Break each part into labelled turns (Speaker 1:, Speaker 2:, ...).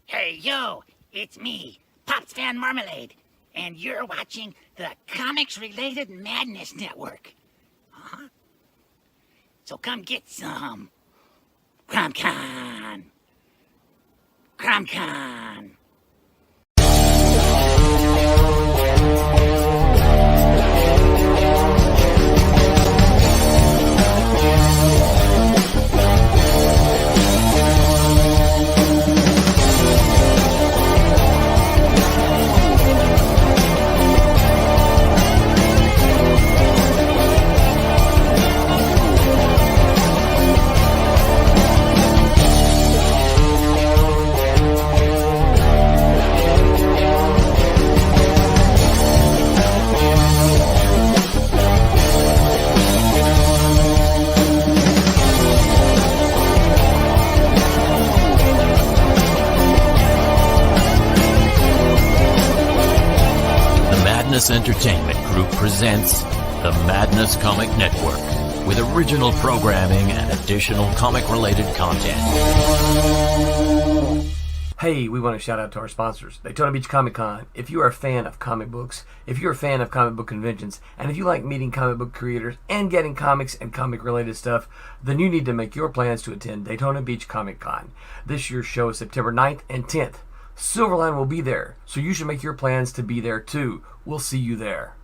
Speaker 1: Hey, yo, it's me, Pops Fan Marmalade, and you're watching the Comics-Related Madness Network. Uh-huh. So come get some. CromCon. CromCon.
Speaker 2: Madness Entertainment Group presents the Madness Comic Network with original programming and additional comic-related content.
Speaker 3: Hey, we want to shout out to our sponsors, Daytona Beach Comic Con. If you are a fan of comic books, if you're a fan of comic book conventions, and if you like meeting comic book creators and getting comics and comic-related stuff, then you need to make your plans to attend Daytona Beach Comic Con. This year's show is September 9th and 10th. Silverline will be there, so you should make your plans to be there too. We'll see you there.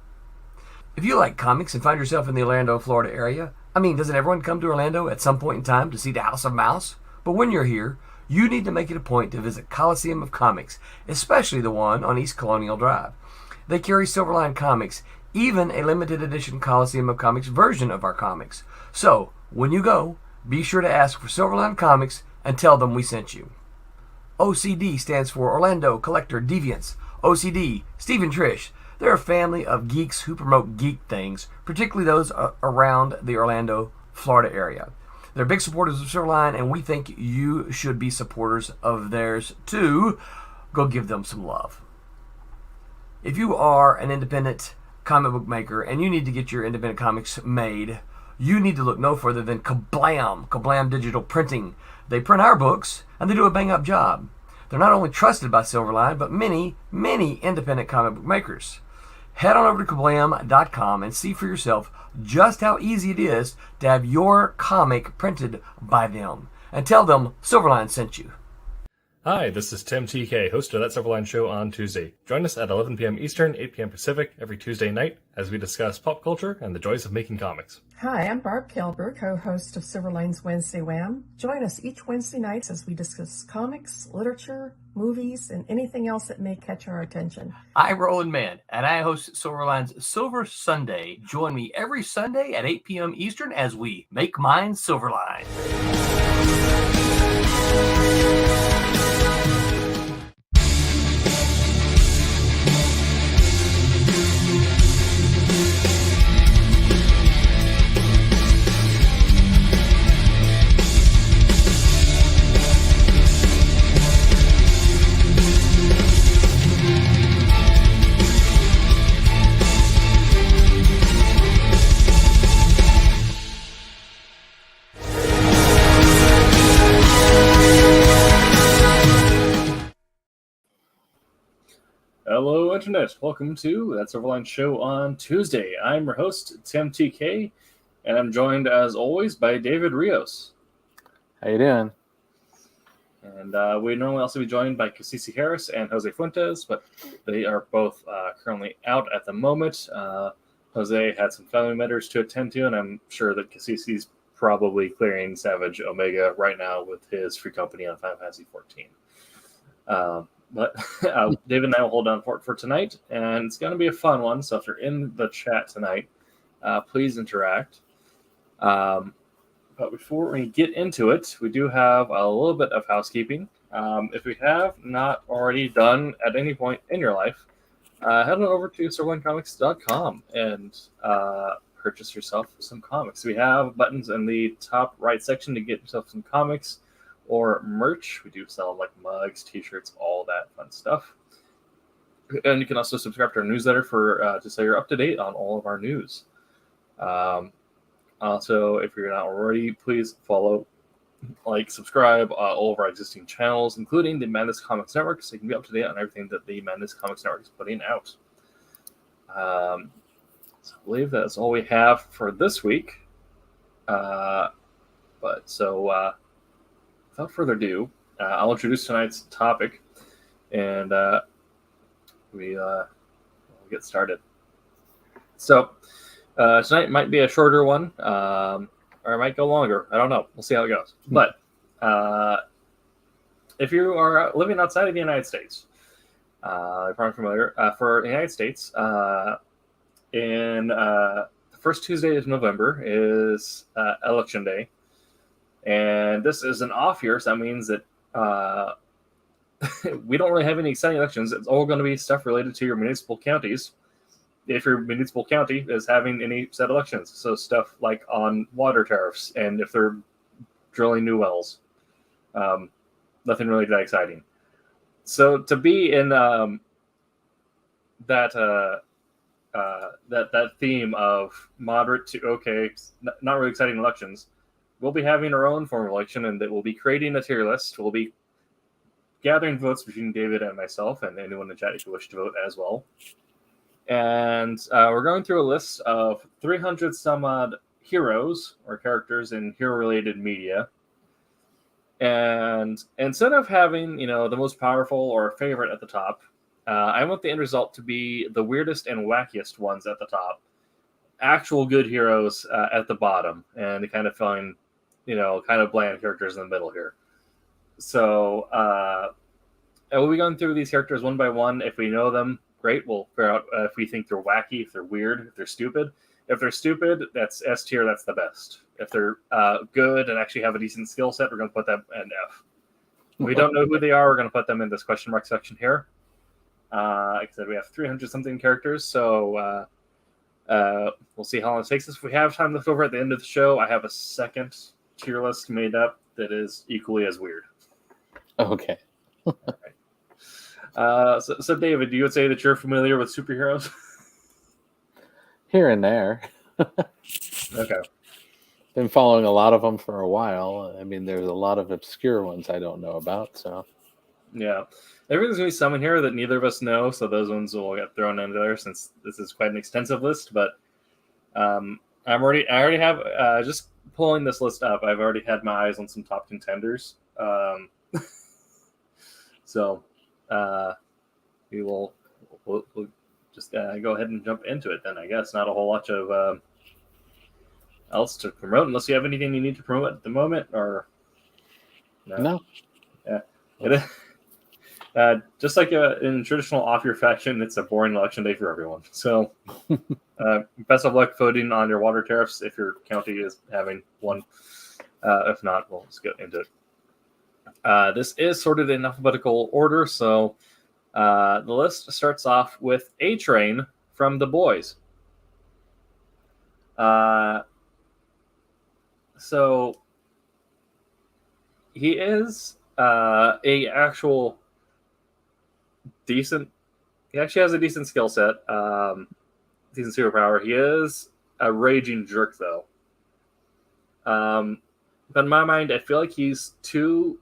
Speaker 3: If you like comics and find yourself in the Orlando, Florida area, doesn't everyone come to Orlando at some point in time to see the House of Mouse? But when you're here, you need to make it a point to visit Coliseum of Comics, especially the one on East Colonial Drive. They carry Silverline Comics, even a limited edition Coliseum of Comics version of our comics. So, when you go, be sure to ask for Silverline Comics and tell them we sent you. OCD stands for Orlando Collector Deviants. OCD, Steve and Trish, they're a family of geeks who promote geek things, particularly those around the Orlando, Florida area. They're big supporters of Silverline, and we think you should be supporters of theirs too. Go give them some love. If you are an independent comic book maker and you need to get your independent comics made, you need to look no further than Kablam Digital Printing. They print our books, and they do a bang-up job. They're not only trusted by Silverline, but many, many independent comic book makers. Head on over to kablam.com and see for yourself just how easy it is to have your comic printed by them. And tell them Silverline sent you.
Speaker 4: Hi, this is Tim TK, host of That Silverline Show on Tuesday. Join us at 11 p.m. Eastern, 8 p.m. Pacific every Tuesday night as we discuss pop culture and the joys of making comics.
Speaker 5: Hi, I'm Barb Kilber, co-host of Silverline's Wednesday Wham. Join us each Wednesday night as we discuss comics, literature, movies, and anything else that may catch our attention.
Speaker 3: I'm Roland Mann, and I host Silverline's Silver Sunday. Join me every Sunday at 8 p.m. Eastern as we make mine Silverline.
Speaker 4: Hello, Internet. Welcome to That Silverline Show on Tuesday. I'm your host, Tim TK, and I'm joined, as always, by David Rios.
Speaker 6: How you doing?
Speaker 4: And we normally also be joined by Casisi Harris and Jose Fuentes, but they are both currently out at the moment. Jose had some family matters to attend to, and I'm sure that Casisi's probably clearing Savage Omega right now with his free company on Final Fantasy XIV. But David and I will hold on for tonight, and it's going to be a fun one. So if you're in the chat tonight, please interact. But before we get into it, we do have a little bit of housekeeping. If we have not already done at any point in your life, head on over to silverlinecomics.com and purchase yourself some comics. We have buttons in the top right section to get yourself some comics or merch. We do sell like mugs, t-shirts, all that fun stuff. And you can also subscribe to our newsletter for to stay you're up to date on all of our news. Also, if you're not already, please follow like, subscribe all of our existing channels, including the Madness Comics Network, so you can be up to date on everything that the Madness Comics Network is putting out. So I believe that's all we have for this week. Without further ado, I'll introduce tonight's topic, and we'll get started. So tonight might be a shorter one, or it might go longer. I don't know. We'll see how it goes. But if you are living outside of the United States, you're probably familiar. For the United States, in the first Tuesday of November is Election Day. And this is an off year, so that means that we don't really have any exciting elections. It's all going to be stuff related to your municipal counties, if your municipal county is having any set elections. So stuff like on water tariffs and if they're drilling new wells. Nothing really that exciting. So to be in that theme of moderate to okay, not really exciting elections, we'll be having our own form of election, and that we'll be creating a tier list. We'll be gathering votes between David and myself, and anyone in the chat if you wish to vote as well. And we're going through a list of 300 some odd heroes or characters in hero-related media. And instead of having, the most powerful or favorite at the top, I want the end result to be the weirdest and wackiest ones at the top. Actual good heroes at the bottom, and the kind of feeling, kind of bland characters in the middle here. So we'll be going through these characters one by one. If we know them, great. We'll figure out if we think they're wacky, if they're weird, if they're stupid. If they're stupid, that's S tier, that's the best. If they're good and actually have a decent skill set, we're going to put them in F. If we don't know who they are, we're going to put them in this question mark section here. Like I said, we have 300-something characters, so we'll see how long it takes us. If we have time left over at the end of the show, I have a second tier list made up that is equally as weird.
Speaker 6: Okay.
Speaker 4: All right. So David, you would say that you're familiar with superheroes?
Speaker 6: Here and there.
Speaker 4: Okay.
Speaker 6: Been following a lot of them for a while. I mean, there's a lot of obscure ones I don't know about. So,
Speaker 4: yeah, everything's gonna be some in here that neither of us know, so those ones will get thrown in there since this is quite an extensive list. But I already have just pulling this list up. I've already had my eyes on some top contenders. So we'll just go ahead and jump into it then, I guess. Not a whole lot of else to promote, unless you have anything you need to promote at the moment, or
Speaker 6: no.
Speaker 4: Yeah, just like in traditional off-year fashion, it's a boring election day for everyone. So best of luck voting on your water tariffs if your county is having one. If not, we'll just get into it. This is sorted in alphabetical order, so the list starts off with A-Train from The Boys. So he is a actual decent. He actually has a decent skill set, decent superpower. He is a raging jerk, though. But in my mind, I feel like he's too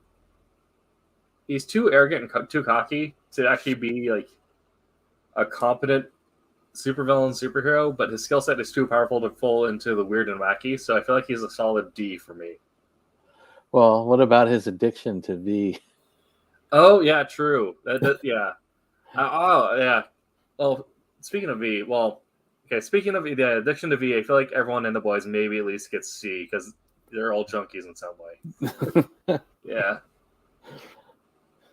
Speaker 4: arrogant and too cocky to actually be like a competent superhero, but his skill set is too powerful to fall into the weird and wacky, so I feel like he's a solid D for me.
Speaker 6: Well, what about his addiction to V?
Speaker 4: Oh, yeah, true. Yeah. Yeah. Well, speaking of V, speaking of the addiction to V, I feel like everyone in The Boys maybe at least gets C, because they're all junkies in some way. Yeah.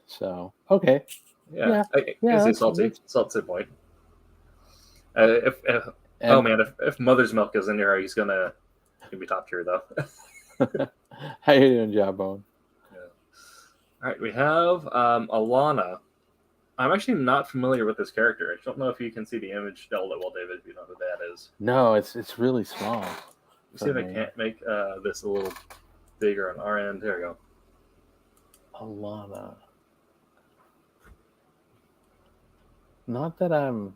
Speaker 6: So, okay.
Speaker 4: Yeah. I guess he's salty. Salty point. If Mother's Milk is in here, he's gonna be top tier though.
Speaker 6: How you doing, Jawbone?
Speaker 4: Yeah. All right, we have Alana. I'm actually not familiar with this character. I don't know if you can see the image that well, David, if you know who that is.
Speaker 6: No, it's really small.
Speaker 4: Let's see if I can't make this a little bigger on our end. There we go.
Speaker 6: Alana. Not that I'm.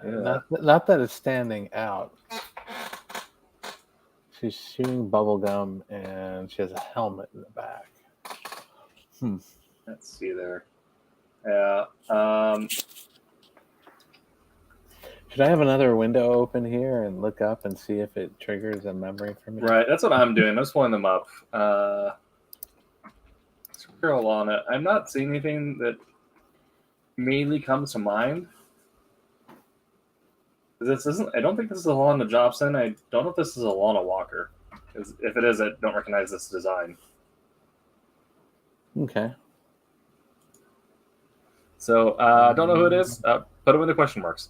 Speaker 6: Yeah. Not that it's standing out. She's chewing bubble gum, and she has a helmet in the back.
Speaker 4: Let's see there. Yeah.
Speaker 6: Should I have another window open here and look up and see if it triggers a memory for me?
Speaker 4: Right, that's what I'm doing. I'm just pulling them up. Scroll on it. I'm not seeing anything that immediately comes to mind. This isn't. I don't think this is Alana Jobson. I don't know if this is Alana Walker. If it is, I don't recognize this design.
Speaker 6: Okay.
Speaker 4: So don't know who it is. Put them in the question marks.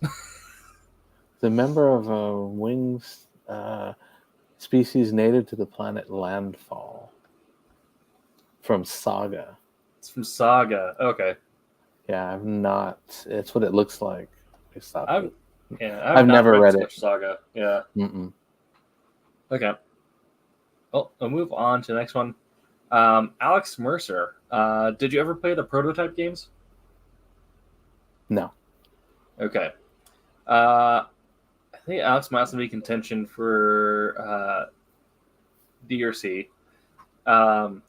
Speaker 6: The member of a wings species native to the planet Landfall from Saga.
Speaker 4: It's from Saga. Okay.
Speaker 6: Yeah, I've not. It's what it looks like.
Speaker 4: I've
Speaker 6: never read it.
Speaker 4: Saga. Yeah.
Speaker 6: Mm-mm.
Speaker 4: Okay. Well, I'll move on to the next one. Alex Mercer. Did you ever play the Prototype games?
Speaker 6: No.
Speaker 4: Okay. I think Alex might also be contention for D or C. Yeah,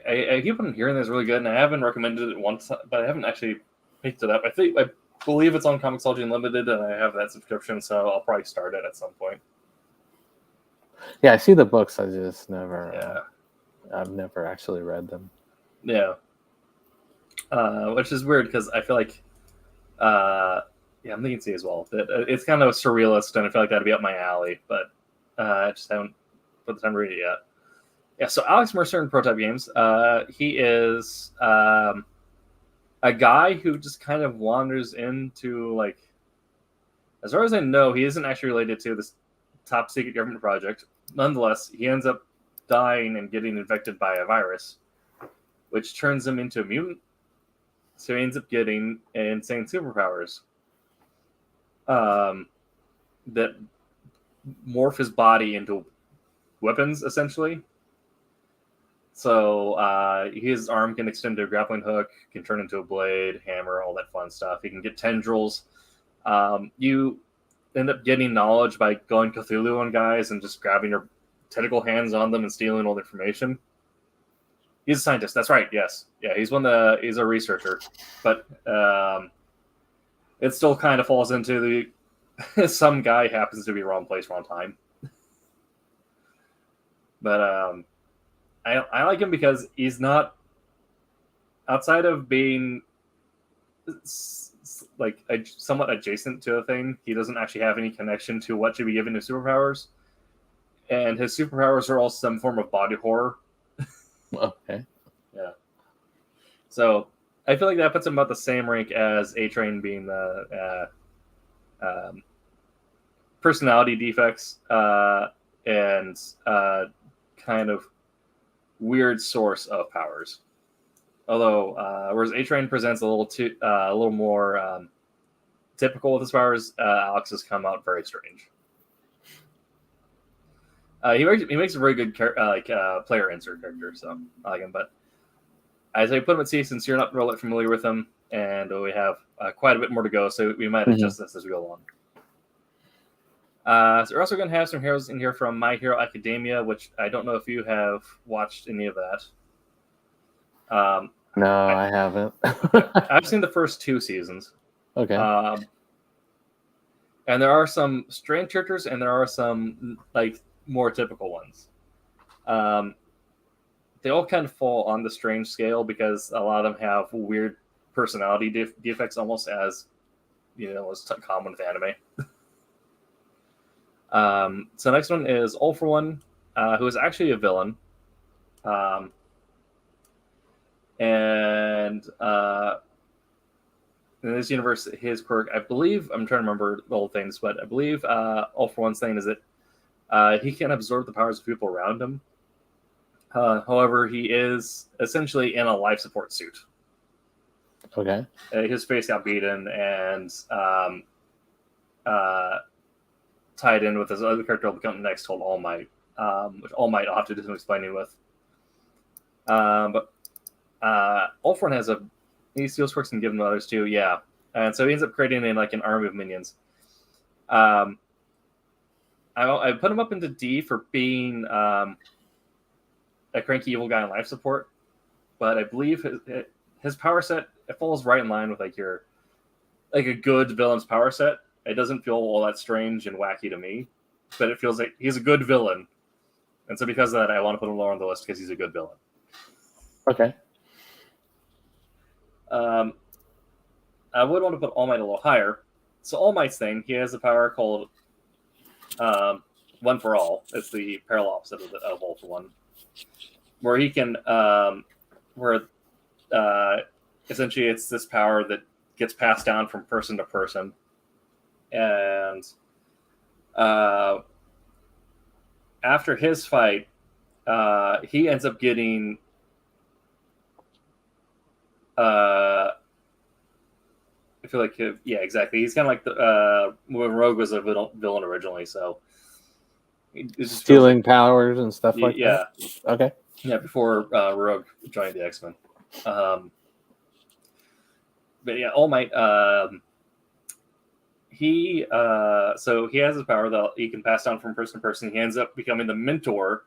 Speaker 4: I keep on hearing this really good, and I haven't recommended it once, but I haven't actually picked it up. I believe it's on Comixology Unlimited, and I have that subscription, so I'll probably start it at some point.
Speaker 6: Yeah, I see the books. I just never.
Speaker 4: Yeah.
Speaker 6: I've never actually read them.
Speaker 4: Yeah. Which is weird because I feel like, I'm thinking C as well. That it's kind of surrealist, and I feel like that'd be up my alley, but I just haven't put the time to read it yet. Yeah, so Alex Mercer in Prototype Games, he is a guy who just kind of wanders into, like, as far as I know, he isn't actually related to this top secret government project. Nonetheless, he ends up dying and getting infected by a virus, which turns him into a mutant. So he ends up getting insane superpowers that morph his body into weapons, essentially. So his arm can extend to a grappling hook, can turn into a blade, hammer, all that fun stuff. He can get tendrils. You end up getting knowledge by going Cthulhu on guys and just grabbing your tentacle hands on them and stealing all the information. He's a scientist. That's right. Yes. Yeah. He's a researcher, but it still kind of falls into the some guy happens to be wrong place, wrong time. But I like him because he's not, outside of being like somewhat adjacent to a thing, he doesn't actually have any connection to what should be given to superpowers. And his superpowers are all some form of body horror.
Speaker 6: Okay.
Speaker 4: Yeah. So I feel like that puts him about the same rank as A-Train being the personality defects and kind of weird source of powers. Although, whereas A-Train presents a little more typical with his powers, Alex has come out very strange. He makes a very good player insert character, so I like him. But as I put him at C, since you're not really familiar with him, and we have quite a bit more to go, so we might adjust this as we go along. So we're also going to have some heroes in here from My Hero Academia, which I don't know if you have watched any of that.
Speaker 6: No, I haven't.
Speaker 4: I've seen the first 2 seasons.
Speaker 6: Okay.
Speaker 4: And there are some strange characters, and there are some like more typical ones. They all kind of fall on the strange scale because a lot of them have weird personality defects, almost as is common with anime. So next one is All For One, who is actually a villain. And in this universe, his quirk, I believe, I'm trying to remember the old things, but I believe All For One's thing is that he can absorb the powers of people around him. However, he is essentially in a life support suit.
Speaker 6: Okay.
Speaker 4: His face got beaten and tied in with his other character will become next called All Might, which All Might I'll have to do some explaining with. But All For One has he steals quirks and gives them to others too, yeah. And so he ends up creating an army of minions. I put him up into D for being a cranky evil guy in life support, but I believe his power set, it falls right in line with like a good villain's power set. It doesn't feel all that strange and wacky to me, but it feels like he's a good villain, and so because of that, I want to put him lower on the list because he's a good villain.
Speaker 6: Okay.
Speaker 4: I would want to put All Might a little higher. So All Might's thing, he has a power called One for All. It's the parallel opposite of All for One, where he can, essentially it's this power that gets passed down from person to person, and after his fight, he ends up getting. I feel like, yeah, exactly. He's kind of like when Rogue was a villain originally, so
Speaker 6: stealing powers and stuff like that.
Speaker 4: Yeah.
Speaker 6: Okay.
Speaker 4: Yeah, before Rogue joined the X-Men. But yeah, All Might. He has his power that he can pass down from person to person. He ends up becoming the mentor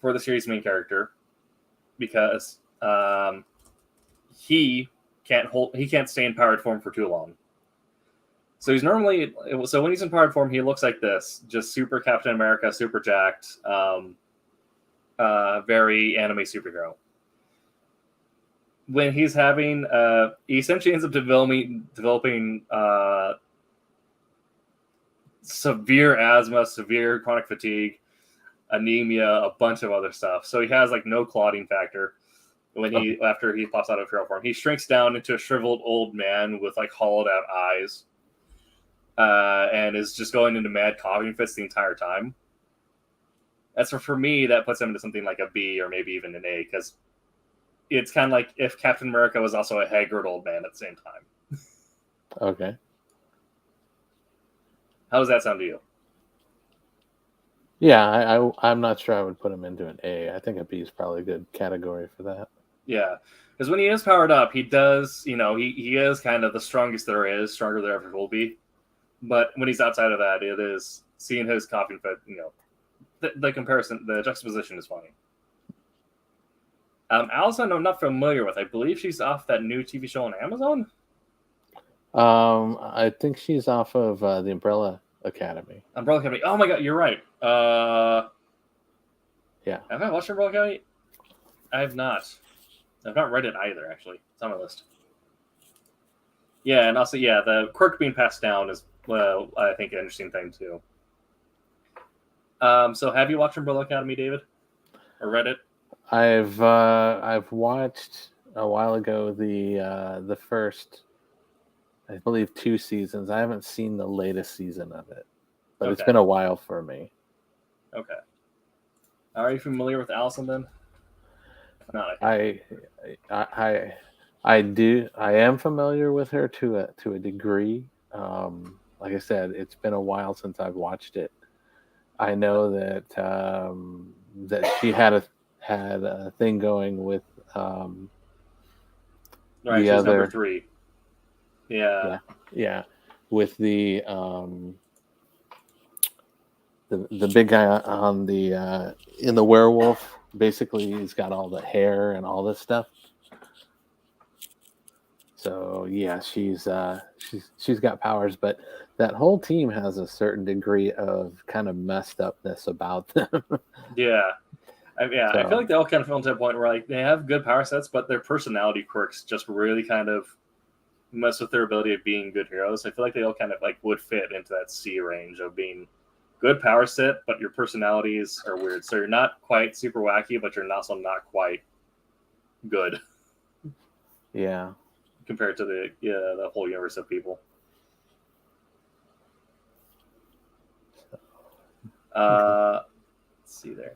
Speaker 4: for the series' main character because he can't stay in powered form for too long. So he's normally when he's in powered form, he looks like this, just super Captain America, super jacked, very anime superhero. When he's having, he essentially ends up developing severe asthma, severe chronic fatigue, anemia, a bunch of other stuff. So he has like no clotting factor. After he pops out of hero form, he shrinks down into a shriveled old man with like hollowed out eyes, and is just going into mad coughing fits the entire time. That's for me, that puts him into something like a B or maybe even an A, because it's kind of like if Captain America was also a haggard old man at the same time.
Speaker 6: Okay.
Speaker 4: How does that sound to you?
Speaker 6: Yeah, I'm not sure I would put him into an A. I think a B is probably a good category for that.
Speaker 4: Yeah, because when he is powered up, he does, he is kind of the strongest there is, stronger there ever will be. But when he's outside of that, it is seeing his coughing fit, the comparison, the juxtaposition is funny. Allison, I'm not familiar with. I believe she's off that new TV show on Amazon.
Speaker 6: I think she's off of the Umbrella Academy.
Speaker 4: Umbrella Academy. Oh my god, you're right.
Speaker 6: Yeah.
Speaker 4: Have I watched Umbrella Academy? I have not. I've not read it either, actually. It's on my list. Yeah, and also, the quirk being passed down is, I think, an interesting thing, too. So have you watched Umbrella Academy, David? Or read it?
Speaker 6: I've watched a while ago the first, I believe, 2 seasons. I haven't seen the latest season of it, but It's been a while for me.
Speaker 4: Okay. Are you familiar with Allison then? No,
Speaker 6: I do. I am familiar with her to a degree. Like I said, it's been a while since I've watched it. I know that that she had a thing going with
Speaker 4: right,
Speaker 6: the
Speaker 4: she's
Speaker 6: other
Speaker 4: number 3. Yeah,
Speaker 6: with the big guy on the in the werewolf. Basically, he's got all the hair and all this stuff. So yeah, she's got powers, but that whole team has a certain degree of kind of messed upness about them.
Speaker 4: Yeah. I feel like they all kind of fell into a point where like they have good power sets, but their personality quirks just really kind of mess with their ability of being good heroes. I feel like they all kind of like would fit into that C range of being good power set, but your personalities are weird. So you're not quite super wacky, but you're also not quite good.
Speaker 6: Yeah.
Speaker 4: Compared to the whole universe of people. Let's see there.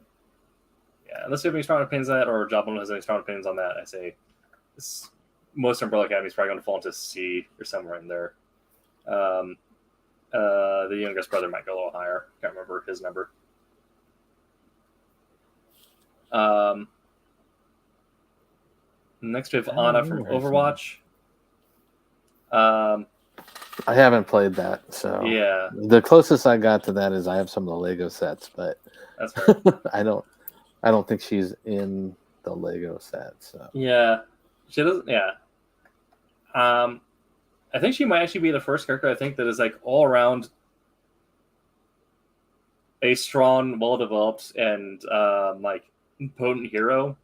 Speaker 4: Yeah, unless you have any strong opinions on that, or Joplin has any strong opinions on that, I say most Umbrella Academy is probably going to fall into C or somewhere in there. The youngest brother might go a little higher. Can't remember his number. Next we have Anna from Overwatch.
Speaker 6: I haven't played that, so
Speaker 4: Yeah,
Speaker 6: the closest I got to that is I have some of the Lego sets, but
Speaker 4: that's fair.
Speaker 6: I don't think she's in the Lego set. So
Speaker 4: Yeah, she doesn't. Yeah, I think she might actually be the first character I think that is like all around a strong, well developed, and like potent hero.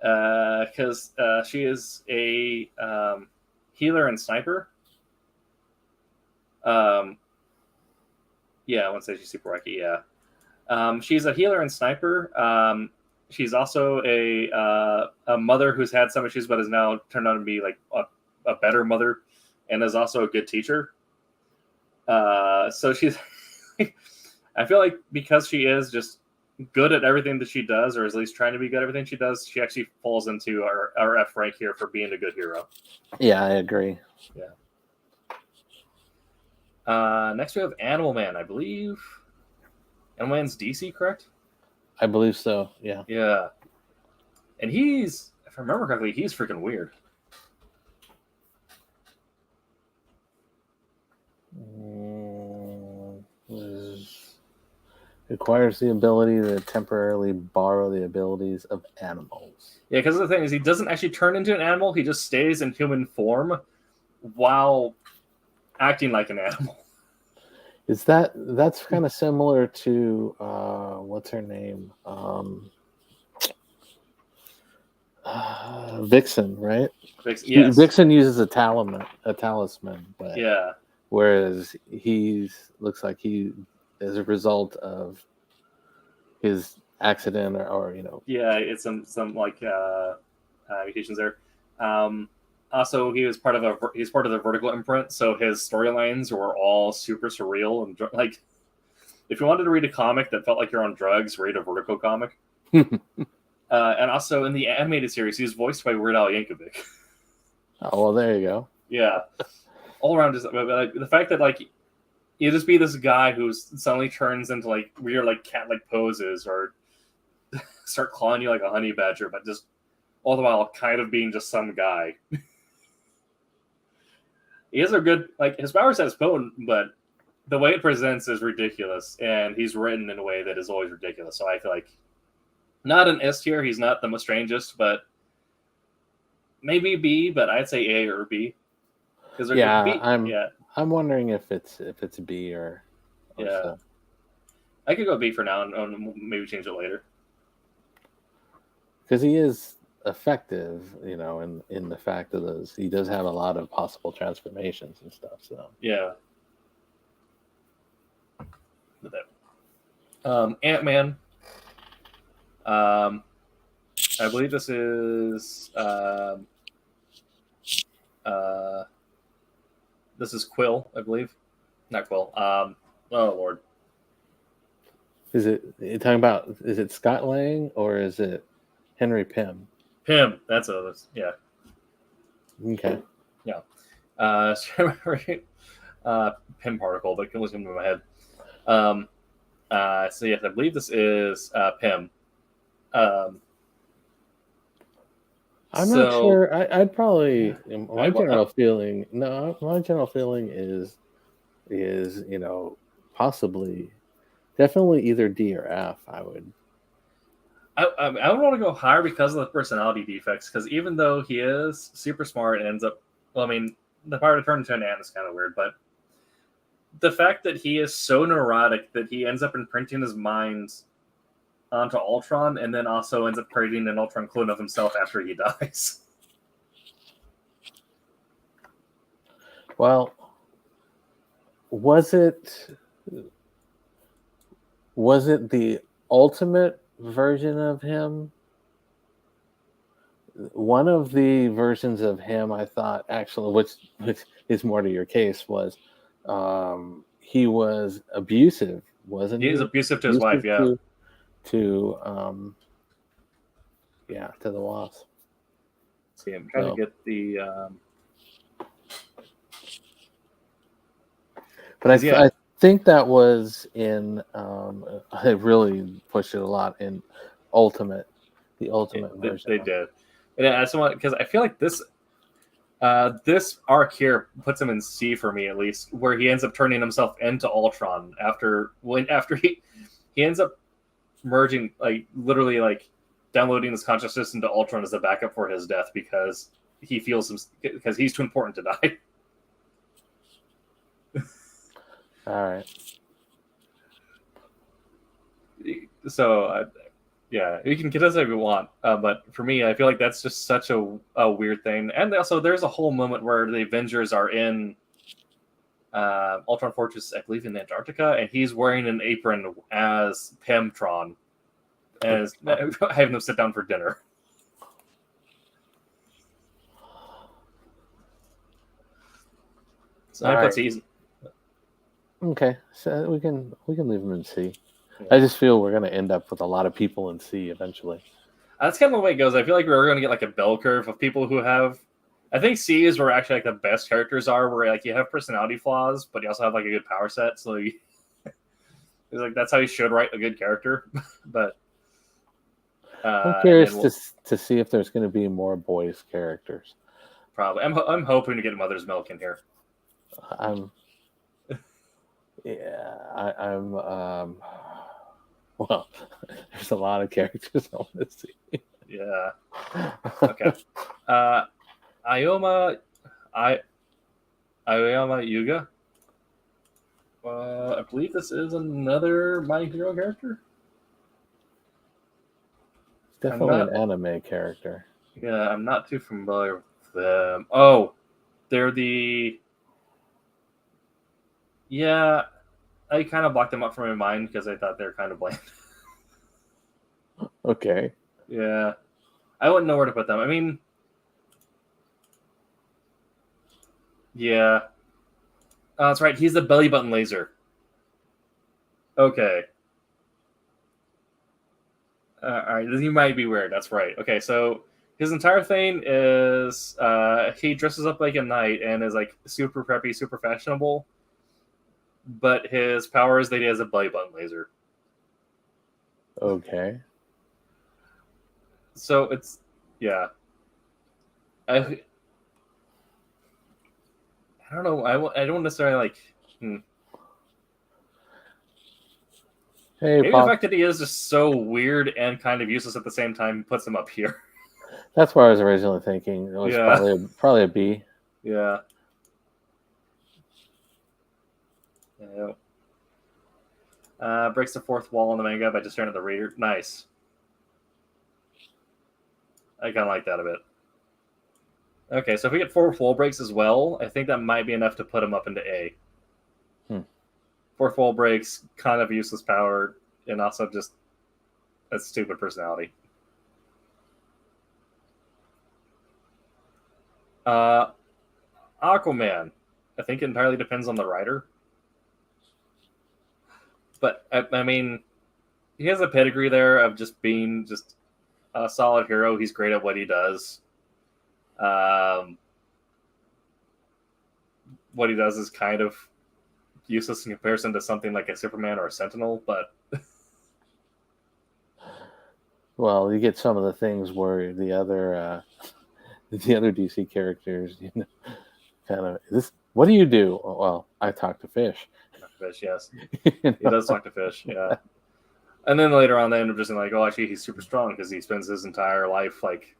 Speaker 4: Because she is a healer and sniper. Yeah, I wouldn't say she's super wacky. Yeah, she's a healer and sniper. She's also a mother who's had some issues, but has now turned out to be like a better mother, and is also a good teacher. So she's. I feel like because she is just good at everything that she does, or at least trying to be good at everything she does, she actually falls into our F rank here for being a good hero.
Speaker 6: yeah, I agree.
Speaker 4: Yeah. Next we have Animal Man, I believe. Animal Man's DC, correct?
Speaker 6: I believe so. Yeah.
Speaker 4: Yeah. And he's, if I remember correctly, he's freaking weird.
Speaker 6: Requires the ability to temporarily borrow the abilities of animals.
Speaker 4: Yeah, because the thing is, he doesn't actually turn into an animal. He just stays in human form while acting like an animal.
Speaker 6: Is that's kind of similar to what's her name? Vixen, right?
Speaker 4: Yes.
Speaker 6: Vixen uses a talisman, but
Speaker 4: Yeah.
Speaker 6: whereas looks like he is a result of his accident or
Speaker 4: Yeah, it's some like mutations there. Also, he's part of the Vertical imprint, so his storylines were all super surreal and like. If you wanted to read a comic that felt like you're on drugs, read a Vertical comic. And also in the animated series, he was voiced by Weird Al Yankovic.
Speaker 6: Oh well, there you go.
Speaker 4: Yeah, all around just like the fact that like you just be this guy who suddenly turns into like weird like cat-like poses or start clawing you like a honey badger, but just all the while kind of being just some guy. He has a good like his power set is potent, but the way it presents is ridiculous, and he's written in a way that is always ridiculous. So I feel like not an S tier. He's not the most strangest, but maybe B. But I'd say A or B.
Speaker 6: I'm wondering if it's B or
Speaker 4: yeah.
Speaker 6: C.
Speaker 4: I could go B for now and maybe change it later.
Speaker 6: Because he is effective, in the fact that he does have a lot of possible transformations and stuff. So
Speaker 4: yeah. Ant-Man. I believe this is Quill, I believe. Not Quill. Oh Lord.
Speaker 6: Is it Scott Lang or is it Henry Pym?
Speaker 4: Pym, that's a yeah.
Speaker 6: Okay.
Speaker 4: Yeah. Pym particle, but it was coming to my head. So yes, I believe this is Pym.
Speaker 6: I'm not sure. I'd probably my general feeling is possibly definitely either D or F. I would
Speaker 4: want to go higher because of the personality defects. Because even though he is super smart and ends up, well, I mean, the power to turn into an ant is kind of weird, but the fact that he is so neurotic that he ends up imprinting his mind onto Ultron and then also ends up creating an Ultron clone of himself after he dies.
Speaker 6: Well, was it the ultimate version of him? One of the versions of him I thought actually, which is more to your case, was he was abusive, wasn't he?
Speaker 4: He is abusive to his wife, yeah.
Speaker 6: To the Wasp.
Speaker 4: See, I'm trying to get the
Speaker 6: but I think that was in they really pushed it a lot in the ultimate version.
Speaker 4: They did. And I just want, because I feel like this This arc here puts him in C for me, at least, where he ends up turning himself into Ultron after he ends up merging, like literally like downloading his consciousness into Ultron as a backup for his death because he feels because he's too important to die.
Speaker 6: All right.
Speaker 4: So, yeah, you can get us if you want, but for me, I feel like that's just such a weird thing. And also, there's a whole moment where the Avengers are in Ultron Fortress, I believe, in Antarctica, and he's wearing an apron as Pemtron, as having them sit down for dinner. So I put C.
Speaker 6: Okay, so we can leave them in C. Yeah. I just feel we're going to end up with a lot of people in C eventually.
Speaker 4: That's kind of the way it goes. I feel like we're going to get like a bell curve of people who have. I think C is where actually like the best characters are, where like you have personality flaws, but you also have like a good power set. So it's like that's how you should write a good character. But
Speaker 6: I'm curious to see if there's going to be more boys characters.
Speaker 4: Probably, I'm hoping to get Mother's Milk in here.
Speaker 6: I'm well, there's a lot of characters I want to see.
Speaker 4: Yeah. Okay. Aoyama Yuga. I believe this is another My Hero character.
Speaker 6: Definitely an anime character.
Speaker 4: Yeah, I'm not too familiar with them. Oh, they're the. Yeah, I kind of blocked them up from my mind because I thought they're kind of bland.
Speaker 6: Okay.
Speaker 4: Yeah. I wouldn't know where to put them. I mean, yeah. Oh, that's right. He's the belly button laser. Okay. All right. He might be weird. That's right. Okay, so his entire thing is he dresses up like a knight and is like super preppy, super fashionable. But his power is that he has a belly button laser.
Speaker 6: Okay.
Speaker 4: So it's, yeah. I don't know. I don't necessarily like.
Speaker 6: Hey,
Speaker 4: maybe the fact that he is just so weird and kind of useless at the same time puts him up here.
Speaker 6: That's what I was originally thinking. It was probably a B.
Speaker 4: Yeah. Breaks the fourth wall in the manga by just staring at the reader. Nice. I kind of like that a bit. Okay, so if we get 4 wall breaks as well, I think that might be enough to put him up into A. 4th wall breaks, kind of useless power, and also just a stupid personality. Aquaman. I think it entirely depends on the writer. But, I mean, he has a pedigree there of just being just a solid hero. He's great at what he does. What he does is kind of useless in comparison to something like a Superman or a Sentinel, but...
Speaker 6: Well, you get some of the things where the other DC characters, kind of this. What do you do? Well, I talk to fish.
Speaker 4: Fish, yes. He does talk to fish, yeah. And then later on, they end up just like, oh, actually, he's super strong because he spends his entire life like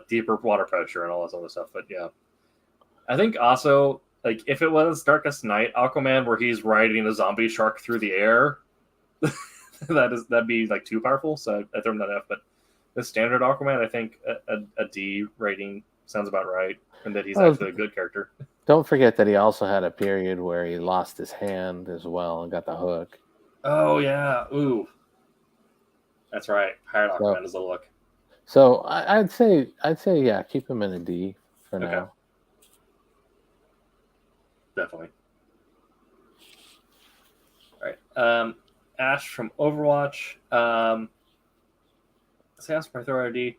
Speaker 4: deeper water pressure and all this other stuff. But yeah, I think also like if it was Darkest Night Aquaman, where he's riding a zombie shark through the air, that'd be like too powerful. So I throw him that F. But the standard Aquaman, I think a D rating sounds about right, and that he's actually a good character.
Speaker 6: Don't forget that he also had a period where he lost his hand as well and got the hook.
Speaker 4: Oh yeah, ooh, that's right. Pirate Aquaman is a look.
Speaker 6: So I'd say yeah, keep him in a D for now.
Speaker 4: Definitely. All right. Ash from Overwatch. Say Ash from throw D.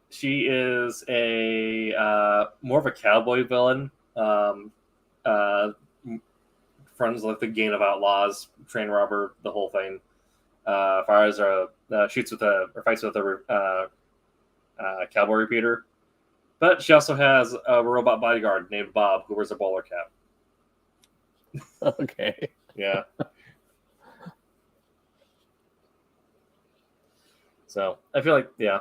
Speaker 4: She is a more of a cowboy villain. Friends like the Gang of Outlaws, train robber, the whole thing. Fights with a cowboy repeater. But she also has a robot bodyguard named Bob who wears a bowler cap.
Speaker 6: Okay.
Speaker 4: Yeah. So I feel like, yeah.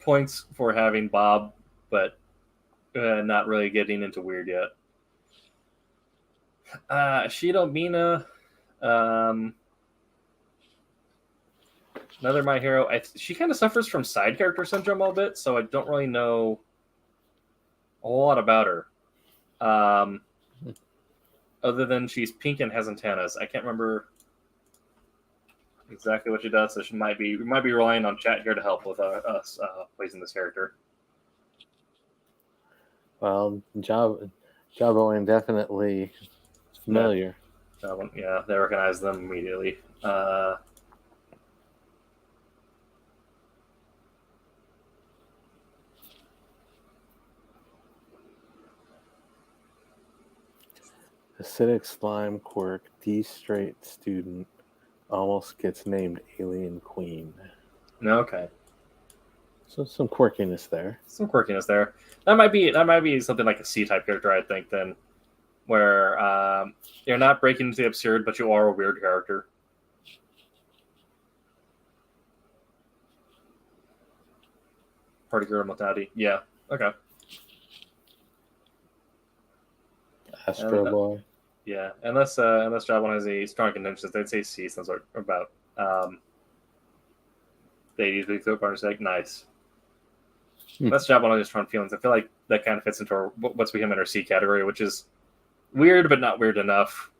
Speaker 4: Points for having Bob, but not really getting into weird yet. Shido Mina, another My Hero. She kind of suffers from side character syndrome a bit, so I don't really know a whole lot about her. Other than she's pink and has antennas. I can't remember exactly what she does, so we might be relying on chat here to help with us placing this character.
Speaker 6: Well, Jaboin definitely familiar.
Speaker 4: Yeah, they recognize them immediately.
Speaker 6: Acidic slime quirk, D-straight student almost gets named Alien Queen.
Speaker 4: Okay.
Speaker 6: So some quirkiness there.
Speaker 4: That might be something like a C-type character, I think, then, where you're not breaking into the absurd, but you are a weird character. Party girl mentality. Yeah. Okay.
Speaker 6: Astro Boy.
Speaker 4: Yeah, unless Jabon has a strong contention, they'd say C since we're about they usually throw partners like nice. Unless Jabon has strong feelings, I feel like that kind of fits into what's becoming our C category, which is weird but not weird enough.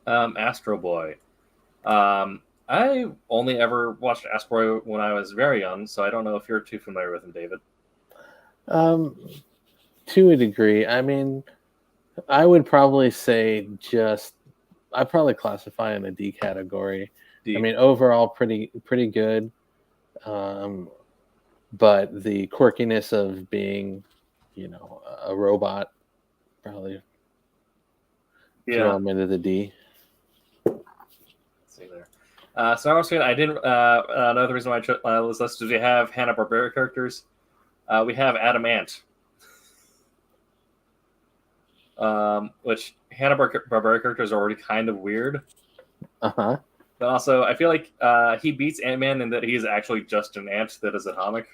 Speaker 4: Astro Boy. I only ever watched Astro Boy when I was very young, so I don't know if you're too familiar with him, David.
Speaker 6: To a degree. I mean, I would probably say I'd probably classify in a D category.
Speaker 4: D.
Speaker 6: I mean, overall pretty good. But the quirkiness of being, a robot probably throw him into the D.
Speaker 4: Let's see there. So I didn't. Another reason why I chose this list is we have Hanna-Barbera characters. We have Adam Ant. Which Hanna-Barbera characters are already kind of weird.
Speaker 6: Uh-huh.
Speaker 4: But also, I feel like he beats Ant-Man in that he is actually just an ant that is atomic.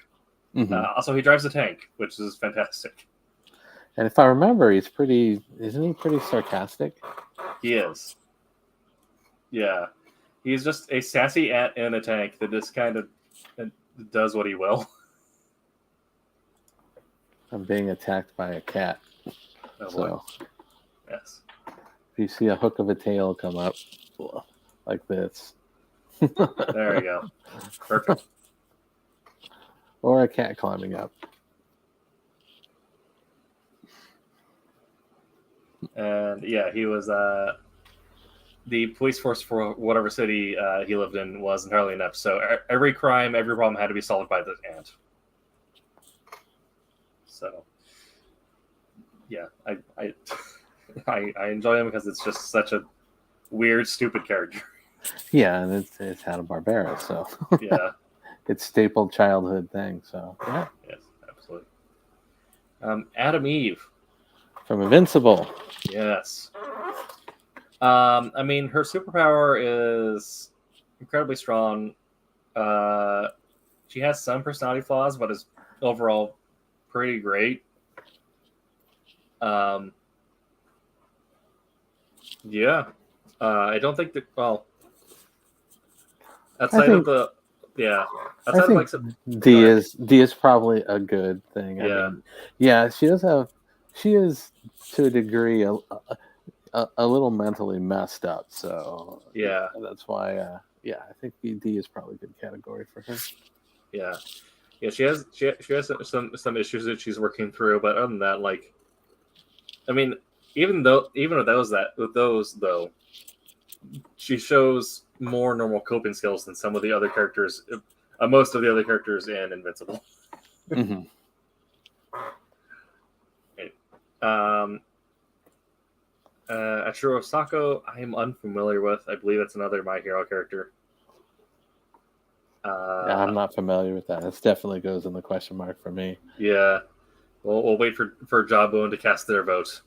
Speaker 6: Mm-hmm.
Speaker 4: Also, he drives a tank, which is fantastic.
Speaker 6: And if I remember, isn't he pretty sarcastic?
Speaker 4: He is. Yeah. He's just a sassy ant in a tank that just kind of does what he will.
Speaker 6: I'm being attacked by a cat.
Speaker 4: Oh,
Speaker 6: so,
Speaker 4: yes.
Speaker 6: If you see a hook of a tail come up like this.
Speaker 4: There you go. Perfect.
Speaker 6: Or a cat climbing up.
Speaker 4: And yeah, he was the police force for whatever city he lived in was entirely inept. So every crime, every problem had to be solved by this ant. So yeah, I enjoy him because it's just such a weird, stupid character.
Speaker 6: Yeah, and it's Hanna-Barbera, so
Speaker 4: Yeah,
Speaker 6: it's stapled childhood thing. So yeah,
Speaker 4: yes, absolutely. Adam Eve
Speaker 6: from Invincible.
Speaker 4: Yes. I mean, her superpower is incredibly strong. She has some personality flaws, but is overall pretty great. Yeah. I don't think that. Well, outside of the. Yeah. Outside of like some,
Speaker 6: D is probably a good thing.
Speaker 4: Yeah.
Speaker 6: I mean, yeah, she is to a degree a little mentally messed up. So
Speaker 4: yeah,
Speaker 6: that's why. I think D is probably a good category for her.
Speaker 4: Yeah. Yeah, she has some issues that she's working through, but other than that, like, I mean, even with those though, she shows more normal coping skills than some of the other characters, most of the other characters in Invincible.
Speaker 6: Mm-hmm.
Speaker 4: Okay. Achiro Sako, I am unfamiliar with. I believe it's another My Hero character.
Speaker 6: Yeah, I'm not familiar with that. This definitely goes in the question mark for me.
Speaker 4: Yeah, we'll wait for Jawbone to cast their vote,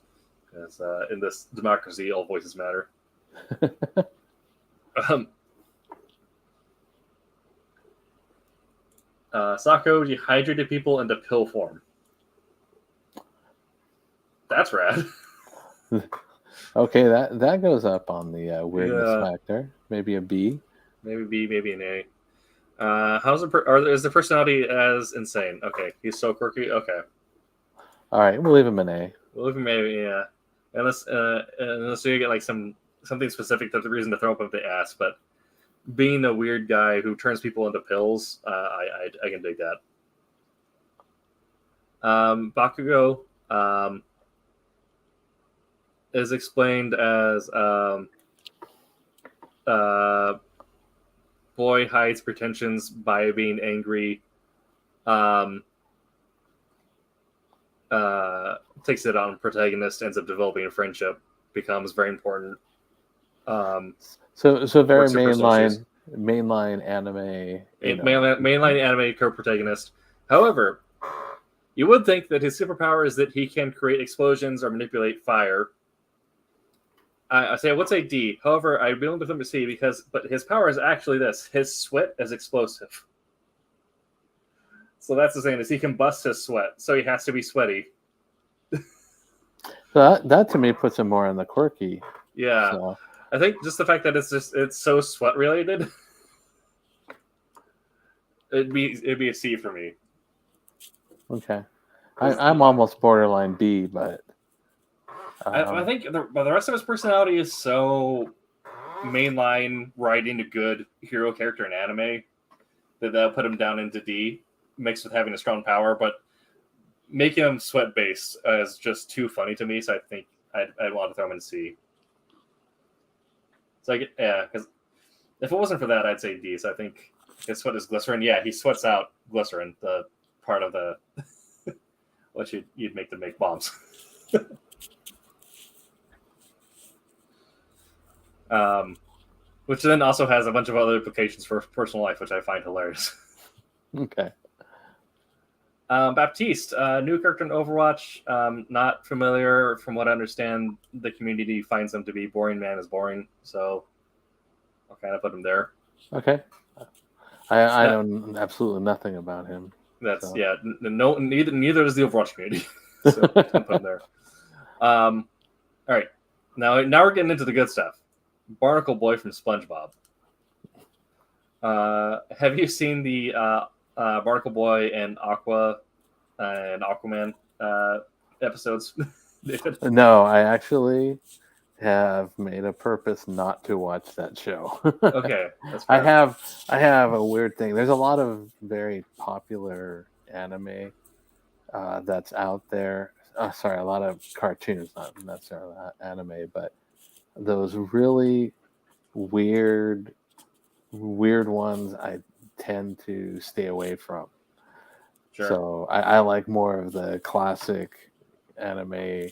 Speaker 4: because in this democracy, all voices matter. Sako dehydrated people into pill form. That's rad.
Speaker 6: Okay, that goes up on the weirdness factor. Maybe a B.
Speaker 4: Maybe B, maybe an A. Is the personality as insane? Okay, he's so quirky. Okay,
Speaker 6: All right, we'll leave him an A.
Speaker 4: we'll leave him maybe, yeah. Unless you get like something specific that's the reason to throw up the ass, but being a weird guy who turns people into pills, I can dig that. Bakugo is explained as boy hides pretensions by being angry. Takes it on protagonist, ends up developing a friendship, becomes very important.
Speaker 6: So very mainline anime.
Speaker 4: Mainline anime co-protagonist. However, you would think that his superpower is that he can create explosions or manipulate fire. I would say D. However, I'd be willing to put him to C but his power is actually this: his sweat is explosive. So that's the saying, is he can bust his sweat, so he has to be sweaty.
Speaker 6: So that to me puts him more in the quirky.
Speaker 4: Yeah, so. I think just the fact that it's so sweat related, it'd be a C for me.
Speaker 6: Okay, I'm almost borderline B, but
Speaker 4: I think the rest of his personality is so mainline, writing a good hero character in anime that they'll put him down into D, mixed with having a strong power, but making him sweat based is just too funny to me. So I think I'd want to throw him in C. So because if it wasn't for that, I'd say D. So I think his sweat is glycerin. Yeah, he sweats out glycerin, the part of the what you'd make to make bombs. Which then also has a bunch of other implications for personal life, which I find hilarious.
Speaker 6: Okay.
Speaker 4: Baptiste, new character in Overwatch. Not familiar. From what I understand, the community finds him to be boring man is boring. So I'll kind of put him there.
Speaker 6: Okay. I know absolutely nothing about him.
Speaker 4: That's neither does the Overwatch community. So I'll put him there. All right. Now we're getting into the good stuff. Barnacle Boy from SpongeBob. Have you seen the Barnacle Boy and Aqua and Aquaman episodes?
Speaker 6: No, I actually have made a purpose not to watch that show.
Speaker 4: Okay, that's fair.
Speaker 6: I have a weird thing. There's a lot of very popular anime that's out there. Sorry, a lot of cartoons, not necessarily anime, but those really weird ones I tend to stay away from.
Speaker 4: Sure.
Speaker 6: So I like more of the classic anime,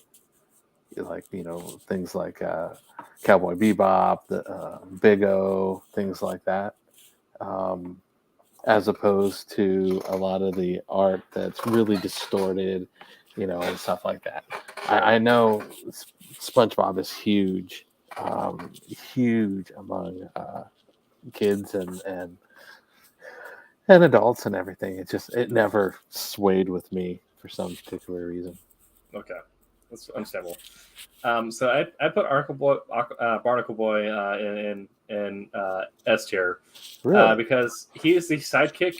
Speaker 6: like, things like Cowboy Bebop, the Big O, things like that, as opposed to a lot of the art that's really distorted, and stuff like that. I know SpongeBob is huge among kids and adults and everything. It never swayed with me for some particular reason.
Speaker 4: Okay, that's understandable. So I put Barnacle Boy in S tier,
Speaker 6: Really?
Speaker 4: because he is the sidekick.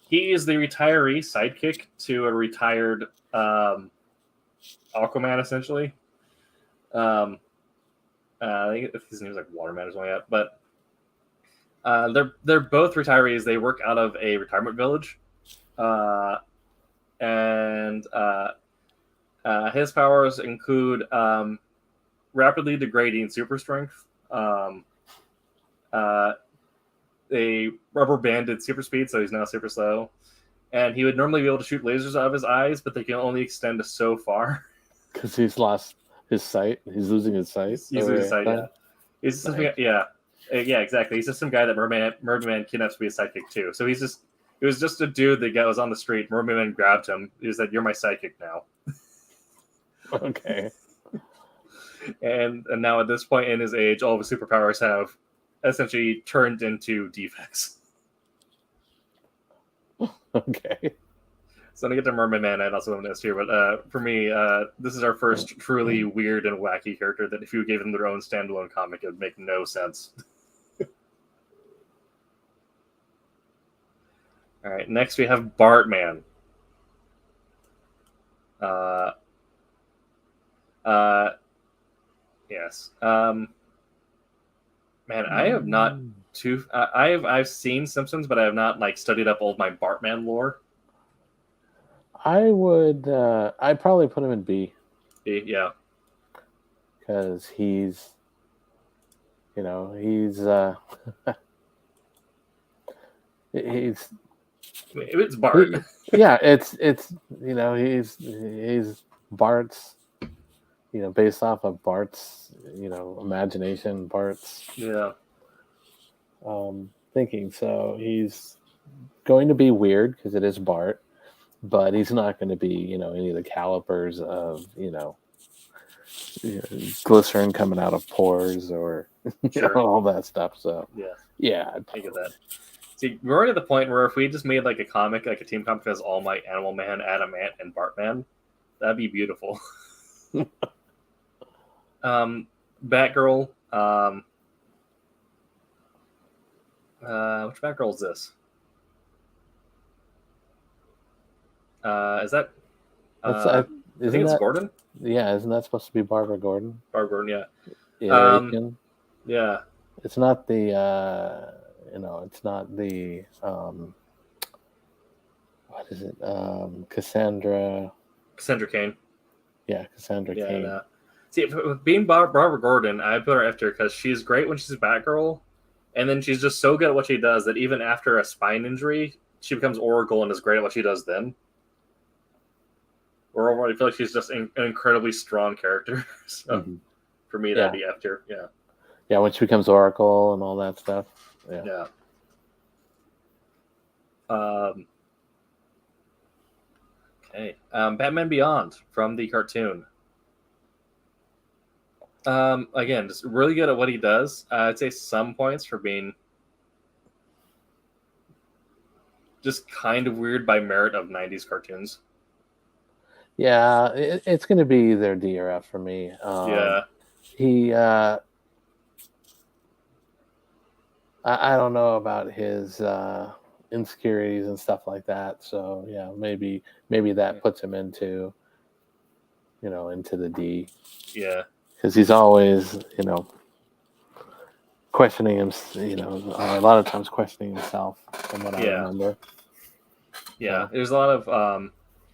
Speaker 4: He is the retiree sidekick to a retired Aquaman, essentially. I think his name is like Waterman or something like that. But they're both retirees. They work out of a retirement village, and his powers include rapidly degrading super strength, a rubber banded super speed, so he's now super slow, and he would normally be able to shoot lasers out of his eyes, but they can only extend so far
Speaker 6: Because he's lost his sight. He's losing his sight.
Speaker 4: He's losing his sight. Yeah. He's
Speaker 6: Nice.
Speaker 4: yeah. Yeah, exactly. He's just some guy that Merman kidnaps to be a sidekick too. So he was just a dude that was on the street. Merman grabbed him. He said, "You're my sidekick now."
Speaker 6: Okay.
Speaker 4: And now at this point in his age, all of his superpowers have essentially turned into defects.
Speaker 6: Okay.
Speaker 4: So to get to Merman Man, I'd also have this here, but for me, this is our first truly weird and wacky character that if you gave them their own standalone comic, it would make no sense. All right, next we have Bartman. Yes. Man, I have not I've seen Simpsons, but I have not studied up all my Bartman lore.
Speaker 6: I would. I'd probably put him in B.
Speaker 4: B, yeah.
Speaker 6: Because he's
Speaker 4: It's Bart.
Speaker 6: Yeah, it's he's Bart's, based off of Bart's, imagination, Bart's thinking. So he's going to be weird because it is Bart, but he's not going to be, any of the calipers of, glycerin coming out of pores or all that stuff. So yeah,
Speaker 4: I get that. See, we're already at the point where if we just made a comic, a team comic that has All Might, Animal Man, Adam Ant, and Bartman, that'd be beautiful. Batgirl. Which Batgirl is this? Is that? I think it's Gordon.
Speaker 6: Yeah, isn't that supposed to be Barbara Gordon?
Speaker 4: Barbara Gordon, yeah.
Speaker 6: Yeah.
Speaker 4: Yeah.
Speaker 6: It's not the. It's not the. What is it? Cassandra Cain. Yeah, Cassandra Cain.
Speaker 4: No. See, being Barbara Gordon, I put her after because she's great when she's Batgirl, and then she's just so good at what she does that even after a spine injury, she becomes Oracle and is great at what she does then. Or I feel like she's just an incredibly strong character. So for me, that'd be after. Yeah.
Speaker 6: Yeah, when she becomes Oracle and all that stuff.
Speaker 4: Yeah. Okay. Batman Beyond from the cartoon. Again, just really good at what he does. I'd say some points for being just kind of weird by merit of 90s cartoons.
Speaker 6: Yeah, it's going to be either D or F for me. He, I don't know about his insecurities and stuff like that. So yeah, maybe that puts him into, into the D.
Speaker 4: Yeah.
Speaker 6: Because he's always, questioning him, a lot of times questioning himself, from what I remember.
Speaker 4: Yeah, there's a lot of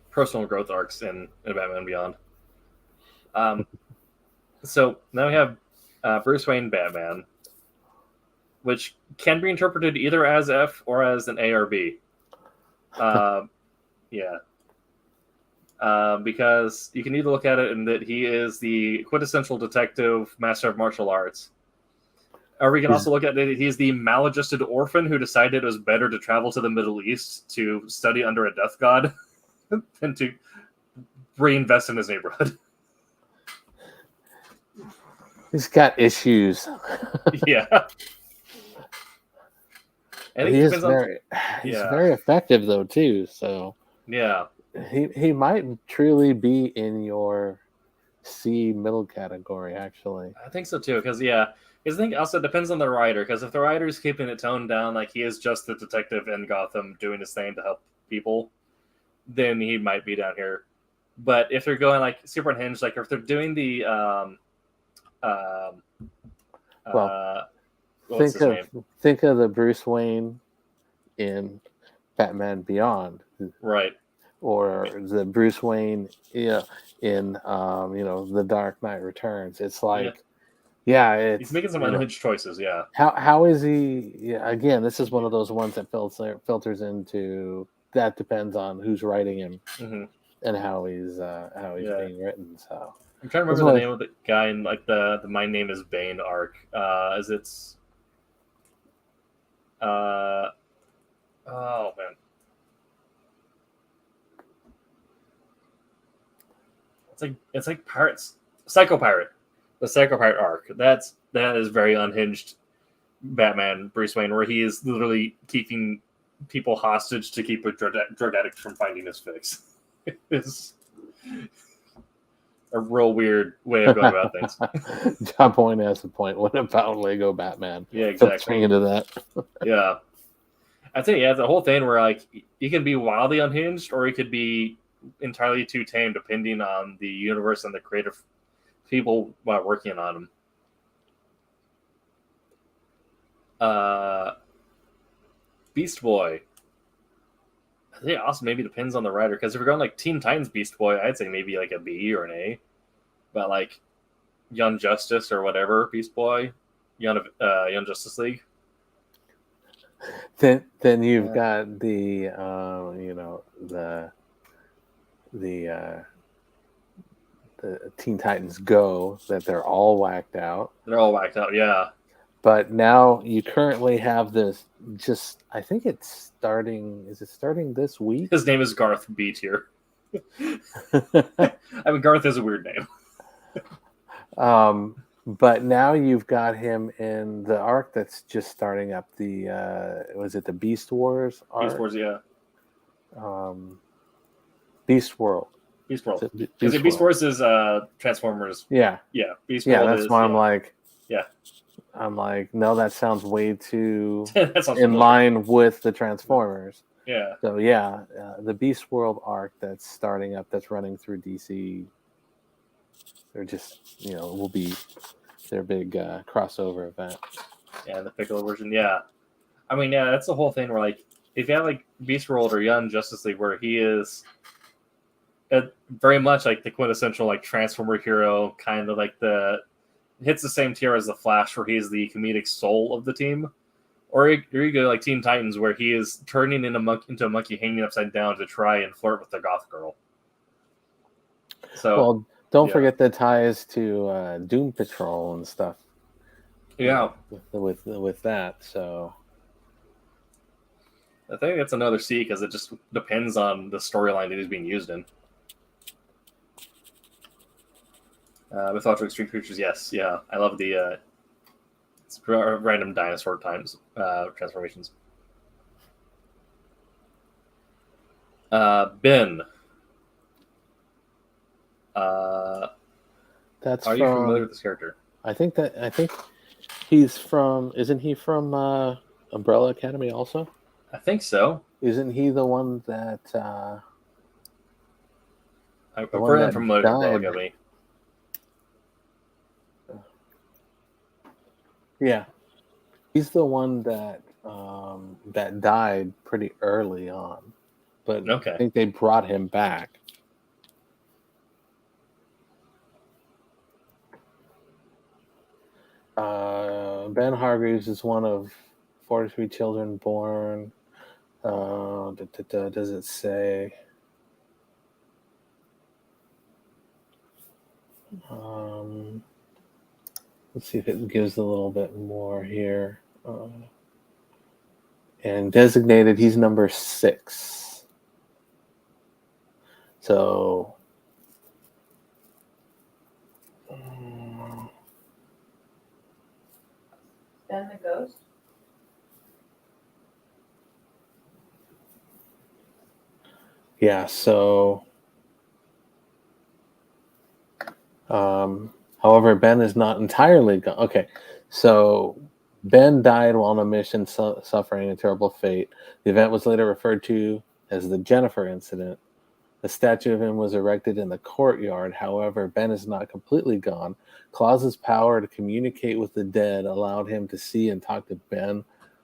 Speaker 4: personal growth arcs in Batman Beyond. So now we have Bruce Wayne Batman, which can be interpreted either as F or as an A or B. Because you can either look at it in that he is the quintessential detective, master of martial arts. Or we can also look at it, he's the maladjusted orphan who decided it was better to travel to the Middle East to study under a death god than to reinvest in his neighborhood.
Speaker 6: He's got issues.
Speaker 4: Yeah. And
Speaker 6: he's very effective though too. So
Speaker 4: yeah,
Speaker 6: he might truly be in your C middle category. Actually,
Speaker 4: I think so too. Because I think also depends on the writer. Because if the writer's keeping it toned down, like he is just the detective in Gotham doing his thing to help people, then he might be down here. But if they're going like super unhinged, like if they're doing the
Speaker 6: think of the Bruce Wayne in Batman Beyond,
Speaker 4: right?
Speaker 6: Or the Bruce Wayne, in The Dark Knight Returns. It's like,
Speaker 4: he's making some unhinged choices. Yeah.
Speaker 6: How is he? Yeah. Again, this is one of those ones that filters into. That depends on who's writing him and how he's being written. So
Speaker 4: I'm trying to remember the name of the guy in like the My Name Is Bane arc. Oh man, it's like pirates, Psycho Pirate, the Psycho Pirate arc. That is very unhinged Batman Bruce Wayne, where he is literally keeping people hostage to keep a drug addict from finding his fix. It's a real weird way of going about things.
Speaker 6: John Point has a point. What about Lego Batman?
Speaker 4: Yeah, exactly.
Speaker 6: Filtering into that.
Speaker 4: Yeah. I think, yeah, the whole thing where, like, he can be wildly unhinged or he could be entirely too tame depending on the universe and the creative people working on him. Beast Boy. I think it also maybe depends on the writer, because if we're going like Teen Titans Beast Boy, I'd say maybe like a B or an A. But like Young Justice or whatever Beast Boy, Young Justice League.
Speaker 6: Then you've got the Teen Titans Go, that they're all whacked out.
Speaker 4: They're all whacked out, yeah.
Speaker 6: But now you currently have this. I think it's starting. Is it starting this week?
Speaker 4: His name is Garth B tier. I mean, Garth is a weird name.
Speaker 6: But now you've got him in the arc that's just starting up. Was it the Beast Wars arc?
Speaker 4: Beast Wars, yeah.
Speaker 6: Beast World.
Speaker 4: Beast World. Beast Wars is Transformers.
Speaker 6: Yeah.
Speaker 4: Yeah. Beast World.
Speaker 6: Yeah, that's why I'm like.
Speaker 4: Yeah.
Speaker 6: I'm like, no, that sounds way too
Speaker 4: in
Speaker 6: line with the Transformers.
Speaker 4: Yeah.
Speaker 6: So yeah, the Beast World arc that's starting up, that's running through DC. They're just, will be their big crossover event.
Speaker 4: Yeah, the Piccolo version. Yeah. I mean, yeah, that's the whole thing where, like, if you have like Beast World or Young Justice League, where he is very much like the quintessential like Transformer hero, kind of like hits the same tier as the Flash, where he's the comedic soul of the team. Or you go like Teen Titans, where he is turning into a monkey hanging upside down to try and flirt with the goth girl. So,
Speaker 6: well, don't forget the ties to Doom Patrol and stuff.
Speaker 4: Yeah,
Speaker 6: with that. So
Speaker 4: I think that's another C, because it just depends on the storyline that he's being used in. Mythological extreme creatures, yes, yeah. I love the random dinosaur transformations. Ben. Are you familiar with this character?
Speaker 6: I think he's from. Isn't he from Umbrella Academy also?
Speaker 4: I think so.
Speaker 6: Isn't he the one that?
Speaker 4: I'm pretty familiar with Umbrella Academy.
Speaker 6: Yeah, he's the one that that died pretty early on, but
Speaker 4: okay.
Speaker 6: I think they brought him back. Ben Hargreaves is one of 43 children born. Does it say? Let's see if it gives a little bit more here. And designated, he's number 6. So
Speaker 7: Ben the Ghost?
Speaker 6: yeah, so however, Ben is not entirely gone. Okay, so Ben died while on a mission, suffering a terrible fate. The event was later referred to as the Jennifer incident. A statue of him was erected in the courtyard. However, Ben is not completely gone. Claus's power to communicate with the dead allowed him to see and talk to Ben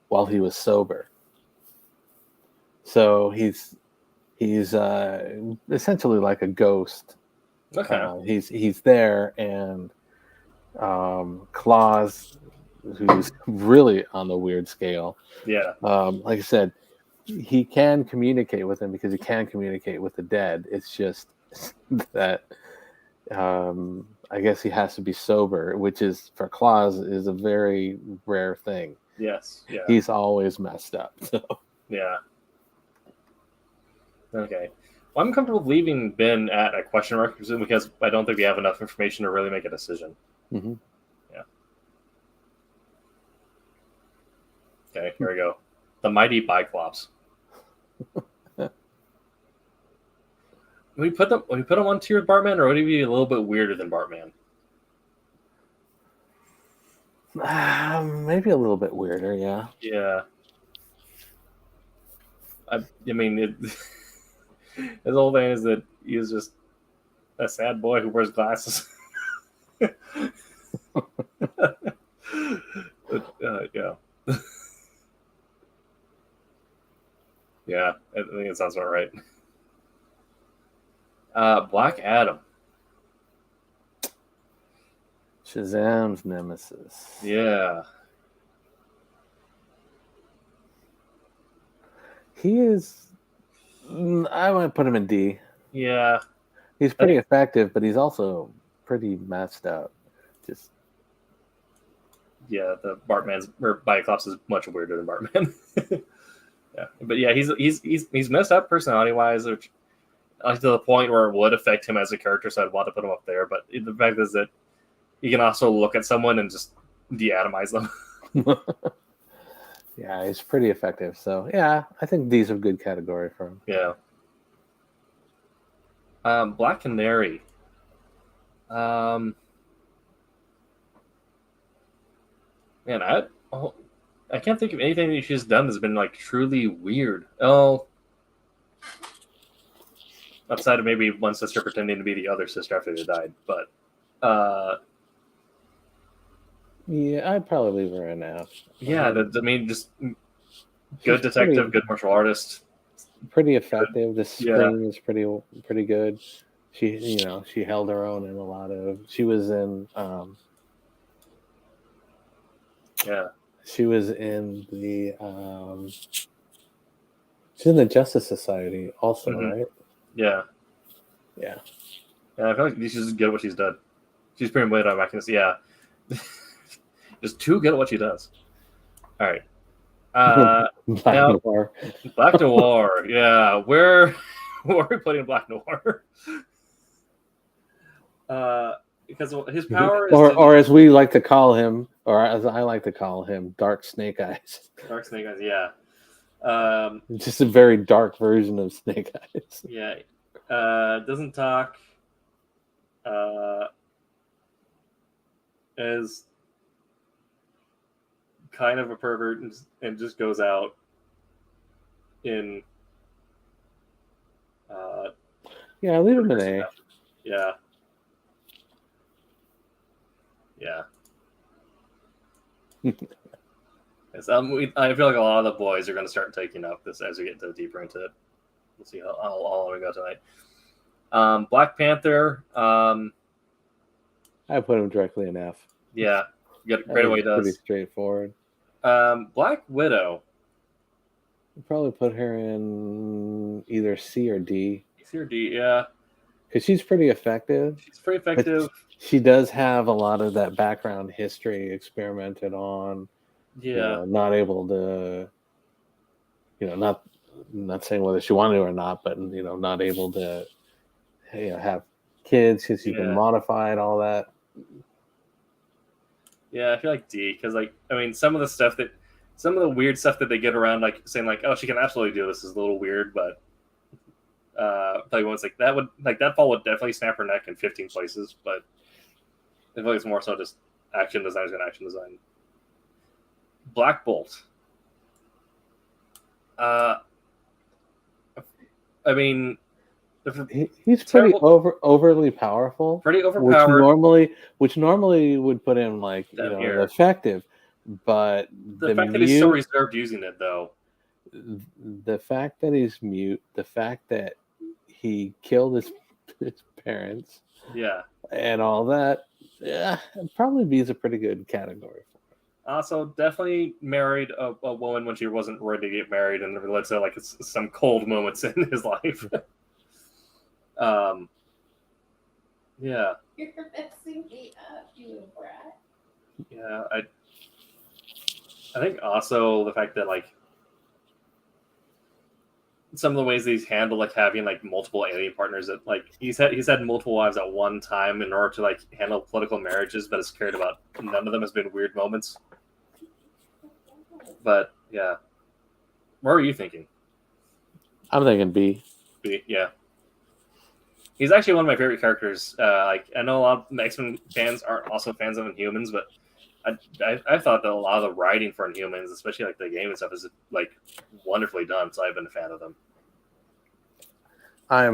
Speaker 6: while he was sober. So he's essentially like a ghost.
Speaker 4: Okay.
Speaker 6: He's there, and Claus, who's really on the weird scale.
Speaker 4: Yeah.
Speaker 6: Like I said, he can communicate with him because he can communicate with the dead. It's just that I I guess he has to be sober, which is for Claus is a very rare thing.
Speaker 4: Yes. Yeah.
Speaker 6: He's always messed up. So.
Speaker 4: Yeah. Okay. Well, I'm comfortable leaving Ben at a question mark because I don't think we have enough information to really make a decision.
Speaker 6: Mm-hmm.
Speaker 4: Yeah. Okay, here we go. The Mighty Biclops. When you put them on tier with Bartman, or would he be a little bit weirder than Bartman?
Speaker 6: Maybe a little bit weirder, yeah.
Speaker 4: Yeah. I mean, his whole thing is that he was just a sad boy who wears glasses. But, yeah. Yeah, I think it sounds about right. Black Adam.
Speaker 6: Shazam's nemesis.
Speaker 4: Yeah.
Speaker 6: He is. I might put him in D.
Speaker 4: Yeah.
Speaker 6: He's pretty effective, but he's also pretty messed up. Just.
Speaker 4: Yeah, the Bartman's or Biclops is much weirder than Bartman. Yeah, but yeah, he's messed up personality wise, which to the point where it would affect him as a character. So I'd want to put him up there. But the fact is that he can also look at someone and just de-atomize them.
Speaker 6: Yeah, he's pretty effective. So yeah, I think D's a good category for him.
Speaker 4: Yeah. Black Canary. Man, I can't think of anything that she's done that's been like truly weird. Oh, outside of maybe one sister pretending to be the other sister after they died, but
Speaker 6: yeah, I'd probably leave her in F.
Speaker 4: Yeah, I mean, just good detective, good martial artist,
Speaker 6: pretty effective. The scream is pretty good. She held her own in a lot of. She was in.
Speaker 4: Yeah.
Speaker 6: She was in the she's in the Justice Society also, right?
Speaker 4: Yeah.
Speaker 6: Yeah.
Speaker 4: Yeah, I feel like she's just good at what she's done. She's pretty much on Wackiness. Yeah. Just too good at what she does. All right.
Speaker 6: Black Noir.
Speaker 4: Black Noir. Yeah. Where are we putting Black Noir? Because his power is
Speaker 6: or as we like to call him, or as I like to call him, Dark Snake Eyes.
Speaker 4: Dark Snake Eyes, yeah.
Speaker 6: Just a very dark version of Snake Eyes.
Speaker 4: Yeah. Doesn't talk. Is kind of a pervert and just goes out in.
Speaker 6: Yeah, leave him in A.
Speaker 4: Yeah. Yeah. Yes, I feel like a lot of the boys are going to start taking up this as we get deeper into it. We'll see how long we go tonight. Black Panther.
Speaker 6: I put him directly in F.
Speaker 4: Yeah, great way he does.
Speaker 6: Pretty straightforward.
Speaker 4: Black Widow.
Speaker 6: I'd probably put her in either C or D.
Speaker 4: C or D, yeah.
Speaker 6: Because she's pretty effective.
Speaker 4: She's pretty effective.
Speaker 6: She does have a lot of that background history experimented on.
Speaker 4: Yeah.
Speaker 6: Not able to, not saying whether she wanted to or not, but, not able to have kids because she's been modified, all that.
Speaker 4: Yeah, I feel like D, because, some of the weird stuff that they get around, like, saying, like, oh, she can absolutely do this is a little weird, but tell you what, it's like, that fall would definitely snap her neck in 15 places, but I feel like it's more so just action design is going to action design. Black Bolt.
Speaker 6: He's pretty overly powerful.
Speaker 4: Pretty overpowered.
Speaker 6: Which normally would put him effective, but
Speaker 4: the fact that he's so reserved using it, though.
Speaker 6: The fact that he's mute, the fact that he killed his parents, and all that, probably B is a pretty good category for him.
Speaker 4: Also, definitely married a woman when she wasn't ready to get married, and it led to some cold moments in his life. Yeah.
Speaker 7: You're messing me up, you brat.
Speaker 4: Yeah. I think also the fact that like some of the ways that he's handled like having like multiple alien partners that like he's had multiple wives at one time in order to like handle political marriages, but has cared about none of them has been weird moments. But yeah. What were you thinking?
Speaker 6: I'm thinking B.
Speaker 4: Yeah. He's actually one of my favorite characters. Like I know a lot of X-Men fans aren't also fans of Inhumans, but I thought that a lot of the writing for Inhumans, especially like the game and stuff, is like wonderfully done. So I've been a fan of them.
Speaker 6: I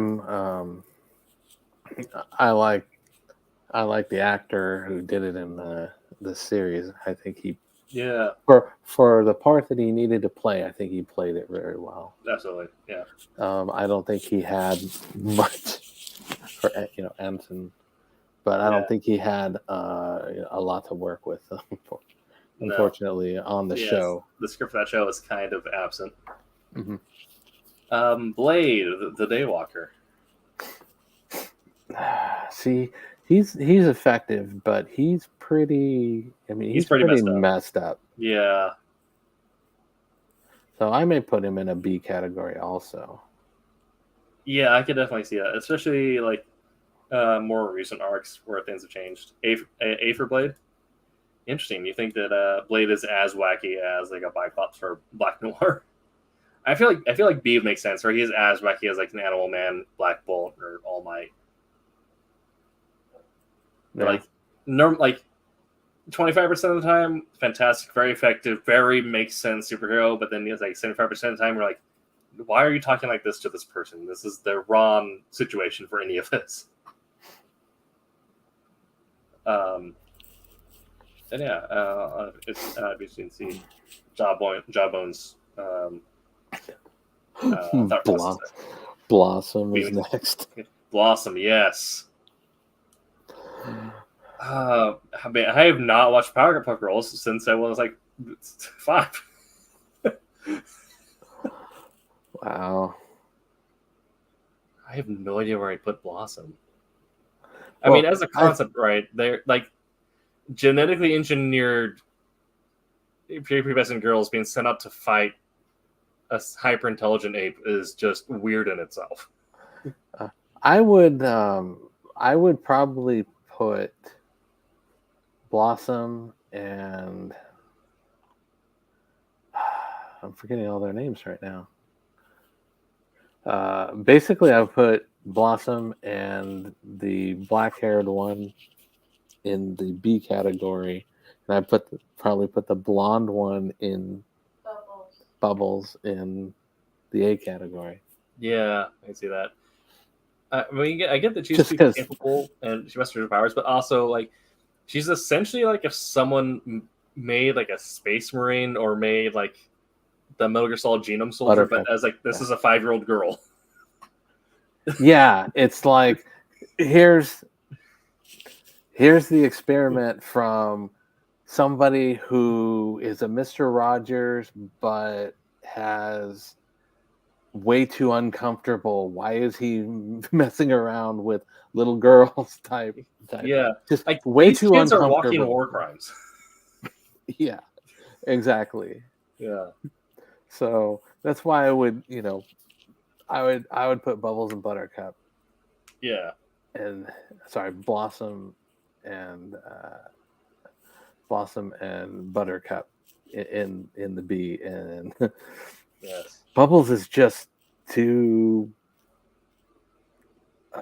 Speaker 6: like the actor who did it in the series. I think he for the part that he needed to play, I think he played it very well.
Speaker 4: Absolutely, yeah.
Speaker 6: I don't think he had much for Anson, but I don't think he had a lot to work with. Unfortunately, on the show,
Speaker 4: the script for that show is kind of absent.
Speaker 6: Mm-hmm.
Speaker 4: Blade, the Daywalker.
Speaker 6: See, he's effective, but he's pretty. I mean, he's pretty messed up.
Speaker 4: Yeah.
Speaker 6: So I may put him in a B category also.
Speaker 4: Yeah, I could definitely see that, especially like more recent arcs where things have changed. A for Blade. Interesting. You think that Blade is as wacky as like a Biclops for Black Noir? I feel like B makes sense, or he is as wacky as like an Animal Man, Black Bolt, or All Might. Yeah. Like 25% of the time, fantastic, very effective, very makes sense superhero. But then it's like 75% of the time, we're like, why are you talking like this to this person? This is the wrong situation for any of this. And yeah, it's interesting to see Jawbone's
Speaker 6: Blossom is next.
Speaker 4: Blossom, yes. I have not watched Powerpuff Girls since I was like 5.
Speaker 6: Wow.
Speaker 4: I have no idea where I put Blossom. I mean, as a concept, right? They're like genetically engineered prepubescent girls being sent out to fight a hyper intelligent ape is just weird in itself.
Speaker 6: I would probably put Blossom and I'm forgetting all their names right now. Basically, I would put Blossom and the black-haired one in the B category, and I probably put the blonde one in Bubbles in the A category.
Speaker 4: Yeah, I see that. I mean, I get that she's super capable and she masters her powers, but also like she's essentially like if someone made like a Space Marine or made like the Metal Gear Solid Genome Soldier, but as like this is a 5-year-old girl.
Speaker 6: Yeah, it's like here's the experiment from somebody who is a Mr. Rogers but has way too uncomfortable. Why is he messing around with little girls type?
Speaker 4: Yeah,
Speaker 6: just
Speaker 4: like
Speaker 6: way
Speaker 4: these
Speaker 6: too
Speaker 4: kids
Speaker 6: uncomfortable.
Speaker 4: are walking war crimes.
Speaker 6: Yeah, exactly.
Speaker 4: Yeah.
Speaker 6: So that's why I would, I would put Bubbles and Buttercup.
Speaker 4: Yeah.
Speaker 6: And Blossom and Buttercup in the B, and
Speaker 4: yes.
Speaker 6: Bubbles is just too.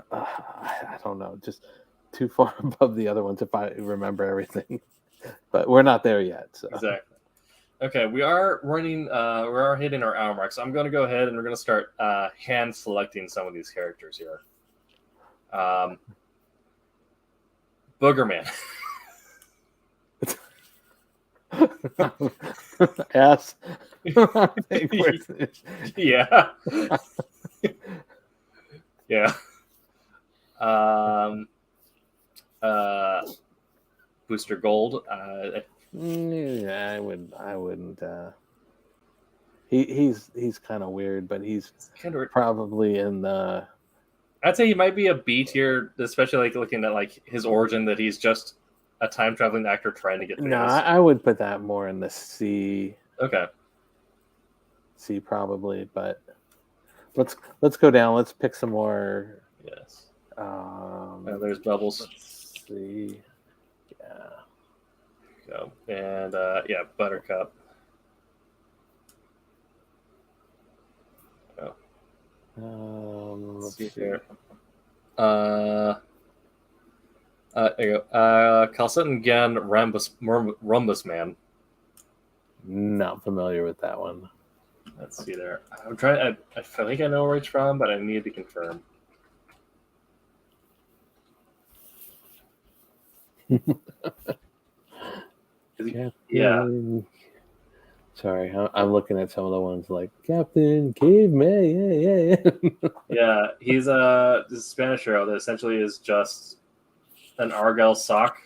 Speaker 6: I don't know, just too far above the other ones if I remember everything. But we're not there yet. So.
Speaker 4: Exactly. Okay, we are running. We are hitting our hour mark, so I'm going to go ahead and we're going to start hand selecting some of these characters here. Boogerman.
Speaker 6: Yes.
Speaker 4: Yeah. Yeah. Booster Gold.
Speaker 6: Yeah, I wouldn't. He's kind of weird, but he's
Speaker 4: kind of
Speaker 6: probably in the.
Speaker 4: I'd say he might be a B tier, especially like looking at like his origin that he's just a time traveling actor trying to get famous.
Speaker 6: No, I would put that more in the C.
Speaker 4: Okay.
Speaker 6: C probably, but let's go down. Let's pick some more.
Speaker 4: Yes. There's Bubbles.
Speaker 6: Let's see. Yeah.
Speaker 4: Go. And yeah, Buttercup.
Speaker 6: Let's
Speaker 4: see
Speaker 6: see.
Speaker 4: here. There you go. Caicedo again, Rumbus Man.
Speaker 6: Not familiar with that one.
Speaker 4: Let's see there. I'm trying. I feel like I know where it's from, but I need to confirm. Yeah.
Speaker 6: Sorry, I'm looking at some of the ones like Captain Caveman. Yeah.
Speaker 4: Yeah, he's this Spanish hero that essentially is just an Argyle sock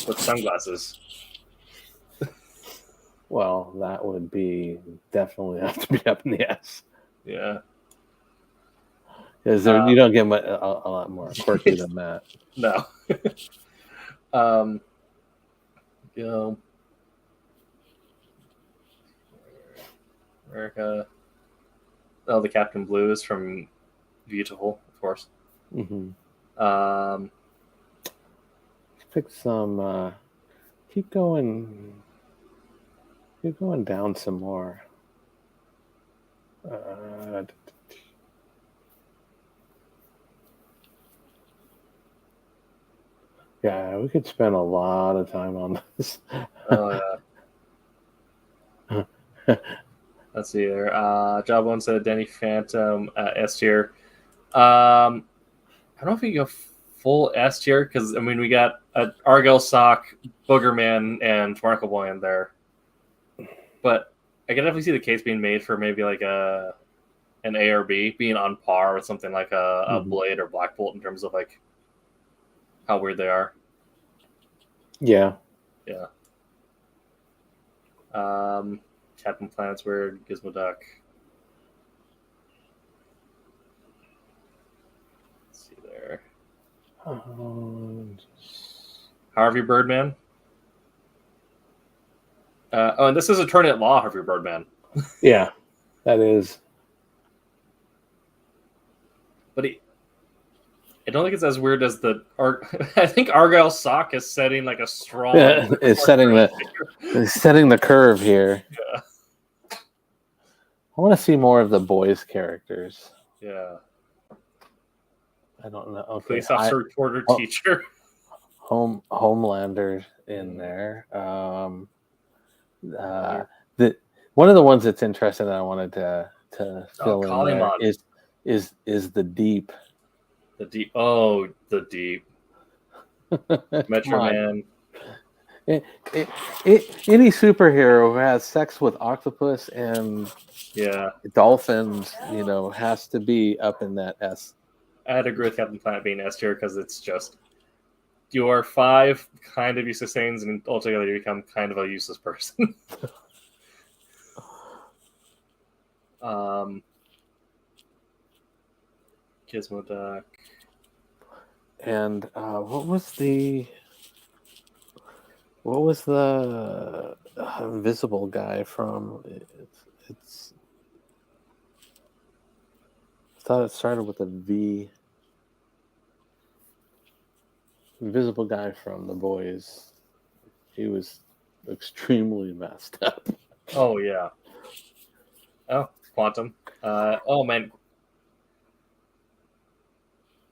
Speaker 4: with sunglasses.
Speaker 6: Well, that would be definitely have to be up in the S.
Speaker 4: Yeah.
Speaker 6: Because you don't get a lot more quirky than that.
Speaker 4: No. You know, America. Oh, the Captain Blue is from Beautiful, of course.
Speaker 6: Mm-hmm.
Speaker 4: Let's
Speaker 6: pick some. Keep going down some more. Yeah, we could spend a lot of time on this.
Speaker 4: Oh, yeah. Let's see there. Jawbone said Danny Phantom S tier. I don't know if you go full S tier because I mean we got Argyle Sock, Boogerman, and Markle Boy in there. But I can definitely see the case being made for maybe like an A or B being on par with something like a Blade or Black Bolt in terms of like how weird they are.
Speaker 6: Yeah.
Speaker 4: Yeah. Captain Planet's weird. Gizmo Duck. Let's see there. Harvey Birdman. And this is Attorney at Law, Harvey Birdman.
Speaker 6: Yeah, that is.
Speaker 4: But I don't think it's as weird as I think Argyle Sock is setting like a strong.
Speaker 6: Yeah, it's setting the curve here.
Speaker 4: Yeah.
Speaker 6: I want to see more of the boys' characters.
Speaker 4: Yeah.
Speaker 6: I don't know. Okay.
Speaker 4: Police officer, reporter, teacher.
Speaker 6: Homelander in there. One of the ones that's interesting that I wanted to fill in there is the Deep.
Speaker 4: The Deep. Oh, the Deep. Metro Man.
Speaker 6: Any superhero who has sex with octopus and dolphins, has to be up in that S.
Speaker 4: I had to agree with Captain Planet being S tier because it's just you are 5 kind of useless things, and altogether you become kind of a useless person. Gizmo Duck.
Speaker 6: And what was the invisible guy from? It's. I thought it started with a V. Invisible guy from The Boys. He was extremely messed up.
Speaker 4: Oh yeah. Oh, Quantum. Oh man.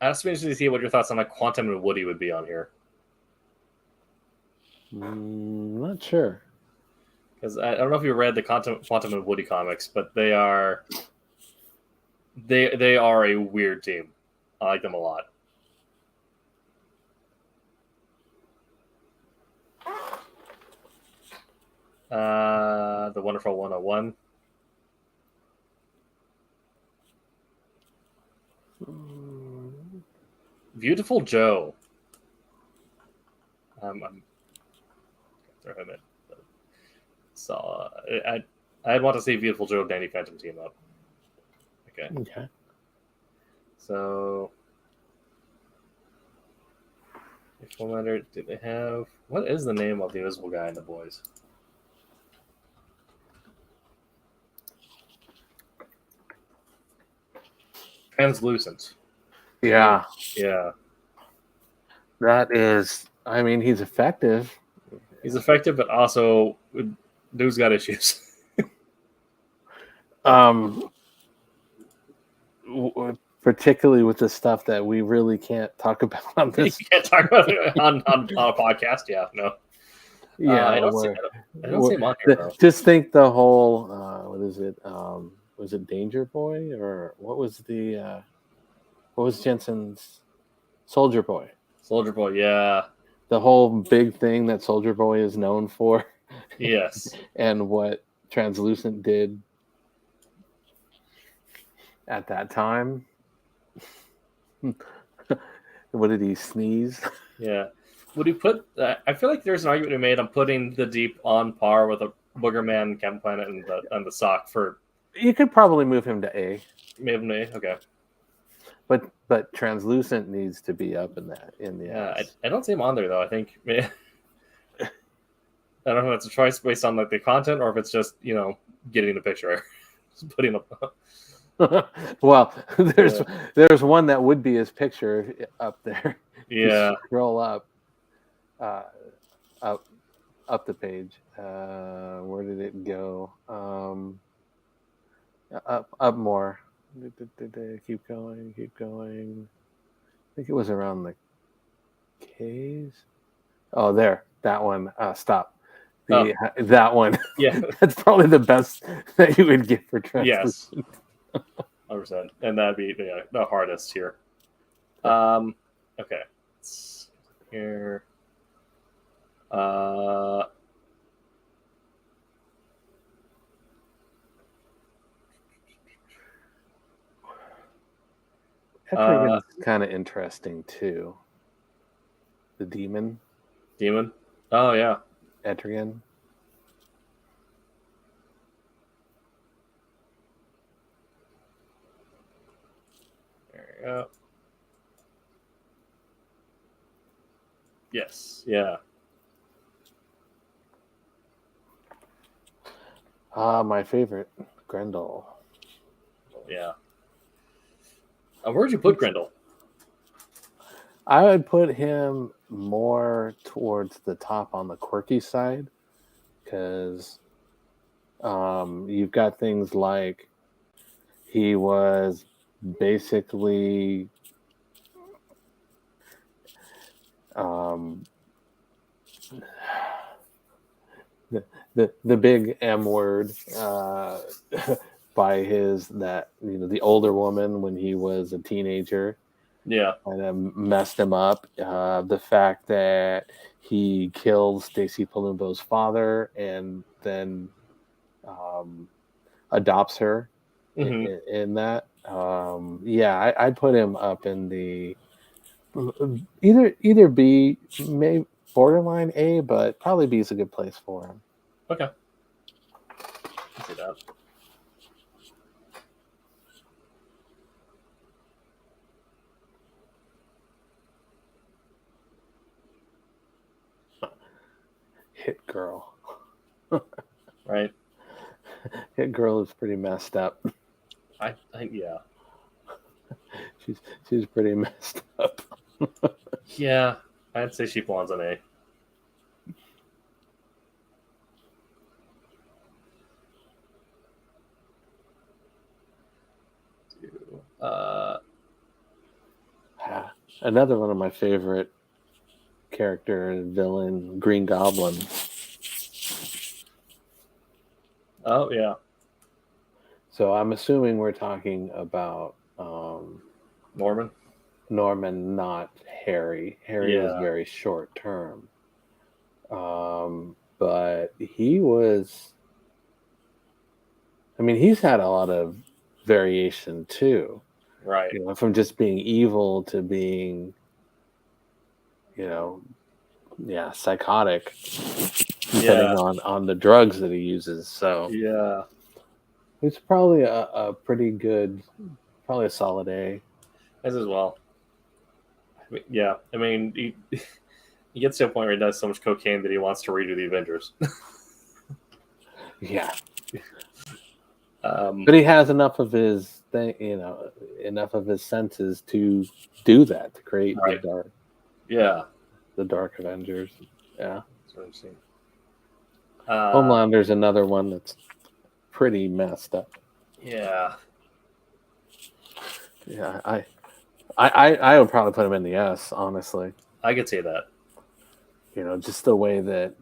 Speaker 4: I was interested to see what your thoughts on like Quantum and Woody would be on here.
Speaker 6: Not sure.
Speaker 4: Because I don't know if you read the Quantum and Woody comics, but they are a weird team. I like them a lot. The Wonderful 101. Beautiful Joe. I'm throw him in. So I'd want to see Beautiful Joe and Danny Phantom team up. Okay.
Speaker 6: Okay.
Speaker 4: So Full Metal, do they have... What is the name of the invisible guy in The Boys? Translucent.
Speaker 6: Yeah,
Speaker 4: Yeah.
Speaker 6: that is. I mean, he's effective.
Speaker 4: He's effective, but also dude's got issues.
Speaker 6: Particularly with the stuff that we really can't talk about on this.
Speaker 4: You can't talk about it on a podcast. Yeah, no.
Speaker 6: Yeah,
Speaker 4: I don't see him on here, though.
Speaker 6: just think the whole. What is it? Was it Danger Boy or what was the? What was Jensen's Soldier Boy?
Speaker 4: Soldier Boy, yeah.
Speaker 6: The whole big thing that Soldier Boy is known for.
Speaker 4: Yes.
Speaker 6: And what Translucent did at that time. What did he sneeze?
Speaker 4: Yeah. Would he put... I feel like there's an argument to be made on putting the Deep on par with a Boogerman, Captain Planet, and the Sock for...
Speaker 6: You could probably move him to A.
Speaker 4: Maybe A? Okay.
Speaker 6: But Translucent needs to be up in that.
Speaker 4: Yeah, I don't see him on there, though. I think... I don't know if it's a choice based on the content or if it's just, getting the picture. Just putting up...
Speaker 6: Well, there's one that would be his picture up there.
Speaker 4: Yeah.
Speaker 6: Scroll up the page. Where did it go? Up more. Keep going. I think it was around the K's. Oh, there. That one. Stop. That one.
Speaker 4: Yeah.
Speaker 6: That's probably the best that you would get for Translucent.
Speaker 4: Yes. 100%. And that'd be the hardest here. Okay. Here.
Speaker 6: Etrigan's kind of interesting too. The demon.
Speaker 4: Demon? Oh, yeah.
Speaker 6: Etrigan.
Speaker 4: There we go. Yes. Yeah.
Speaker 6: My favorite, Grendel.
Speaker 4: Yeah. Where'd you put Grendel?
Speaker 6: I would put him more towards the top on the quirky side because you've got things like he was basically the big M word by the older woman when he was a teenager.
Speaker 4: Yeah.
Speaker 6: And messed him up. The fact that he killed Stacy Palumbo's father and then adopts her in that. I'd put him up in the either B, maybe borderline A, but probably B is a good place for him.
Speaker 4: Okay. Let's see that.
Speaker 6: Hit Girl.
Speaker 4: Right.
Speaker 6: Hit Girl is pretty messed up.
Speaker 4: Yeah.
Speaker 6: She's pretty messed up.
Speaker 4: Yeah, I'd say she belongs on A.
Speaker 6: Another one of my favorite character villain, Green Goblin.
Speaker 4: Oh yeah.
Speaker 6: So I'm assuming we're talking about
Speaker 4: Norman,
Speaker 6: not Harry. Harry was very short term. But he was. I mean, he's had a lot of variation too.
Speaker 4: Right.
Speaker 6: From just being evil to being, psychotic, depending on the drugs that he uses. So
Speaker 4: yeah,
Speaker 6: it's probably a pretty good, probably a solid A.
Speaker 4: As well. Yeah, I mean, He gets to a point where he does so much cocaine that he wants to redo the Avengers.
Speaker 6: Yeah.
Speaker 4: But
Speaker 6: But he has enough of his thing, enough of his senses to do that, to create
Speaker 4: Right.
Speaker 6: the Dark Avengers. Yeah.
Speaker 4: That's what I'm saying.
Speaker 6: Homelander's another one that's pretty messed up.
Speaker 4: Yeah.
Speaker 6: Yeah, I would probably put him in the S, honestly.
Speaker 4: I could see that.
Speaker 6: Just the way that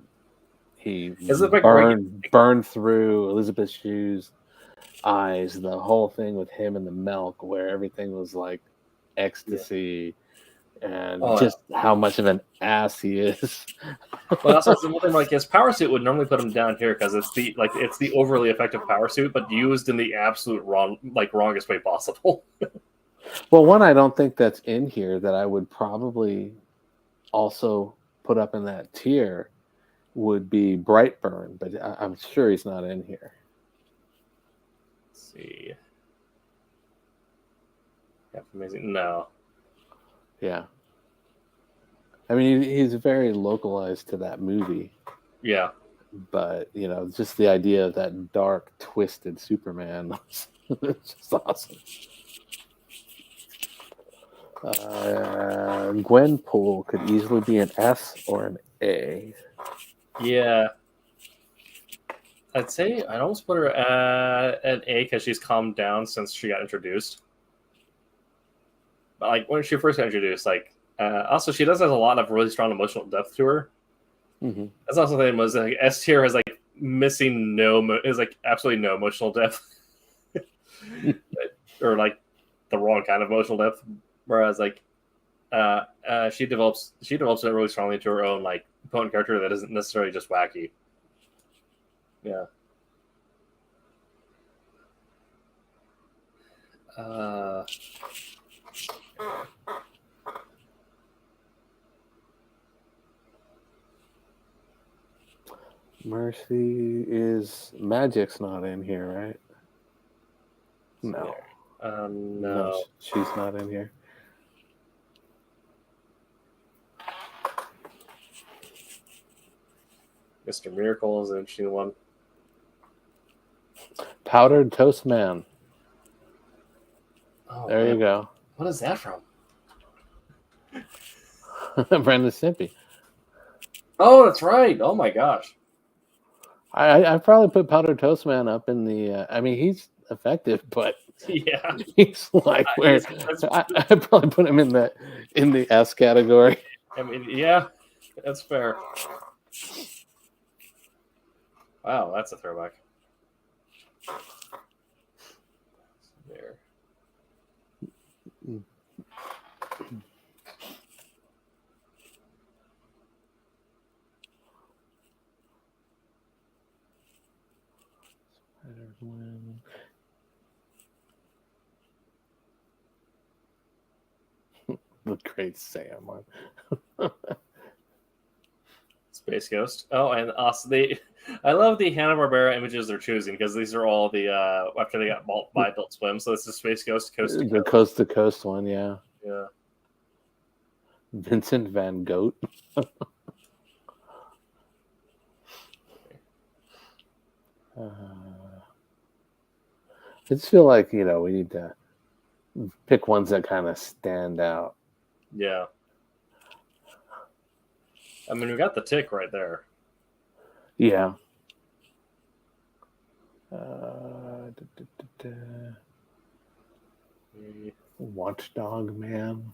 Speaker 6: he
Speaker 4: Is it like
Speaker 6: burned through Elizabeth Shue's eyes, the whole thing with him and the milk, where everything was like ecstasy, and just how much of an ass he is.
Speaker 4: Well, also something like his power suit would normally put him down here because it's the overly effective power suit, but used in the absolute wrongest way possible.
Speaker 6: Well, one I don't think that's in here that I would probably also put up in that tier would be Brightburn, but I'm sure he's not in here.
Speaker 4: Let's see. Captain Amazing? No.
Speaker 6: Yeah. I mean, he's very localized to that movie.
Speaker 4: Yeah.
Speaker 6: But, just the idea of that dark, twisted Superman, it's just awesome. Gwenpool could easily be an S or an A.
Speaker 4: Yeah. I'd say I'd almost put her at an A because she's calmed down since she got introduced. But when she first got introduced, also she does have a lot of really strong emotional depth to her.
Speaker 6: Mm-hmm.
Speaker 4: That's also the thing was S tier is missing absolutely no emotional depth, or the wrong kind of emotional depth. Whereas she develops it really strongly into her own potent character that isn't necessarily just wacky. Yeah.
Speaker 6: Mercy is Magic's not in here, right? No.
Speaker 4: No.
Speaker 6: She's not in here.
Speaker 4: Mr. Miracle is an interesting one.
Speaker 6: Powdered Toast Man.
Speaker 4: Oh,
Speaker 6: there
Speaker 4: man.
Speaker 6: You go.
Speaker 4: What is that from?
Speaker 6: Brandon Stimpy.
Speaker 4: Oh, that's right. Oh my gosh.
Speaker 6: I probably put Powdered Toast Man up in the. I mean, he's effective, but
Speaker 4: yeah,
Speaker 6: he's where I probably put him in the S category.
Speaker 4: I mean, yeah, that's fair. Wow, that's a throwback. There.
Speaker 6: The Great Sam one.
Speaker 4: Space Ghost. Oh, and also I love the Hanna-Barbera images they're choosing because these are all the after they got bought by Adult Swim. So this is Space Ghost Coast to
Speaker 6: The Coast to Coast one, yeah.
Speaker 4: Yeah.
Speaker 6: Vincent Van Gogh. I just feel like, we need to pick ones that kind of stand out.
Speaker 4: Yeah. I mean, we got the Tick right there.
Speaker 6: Yeah. Watchdog Man.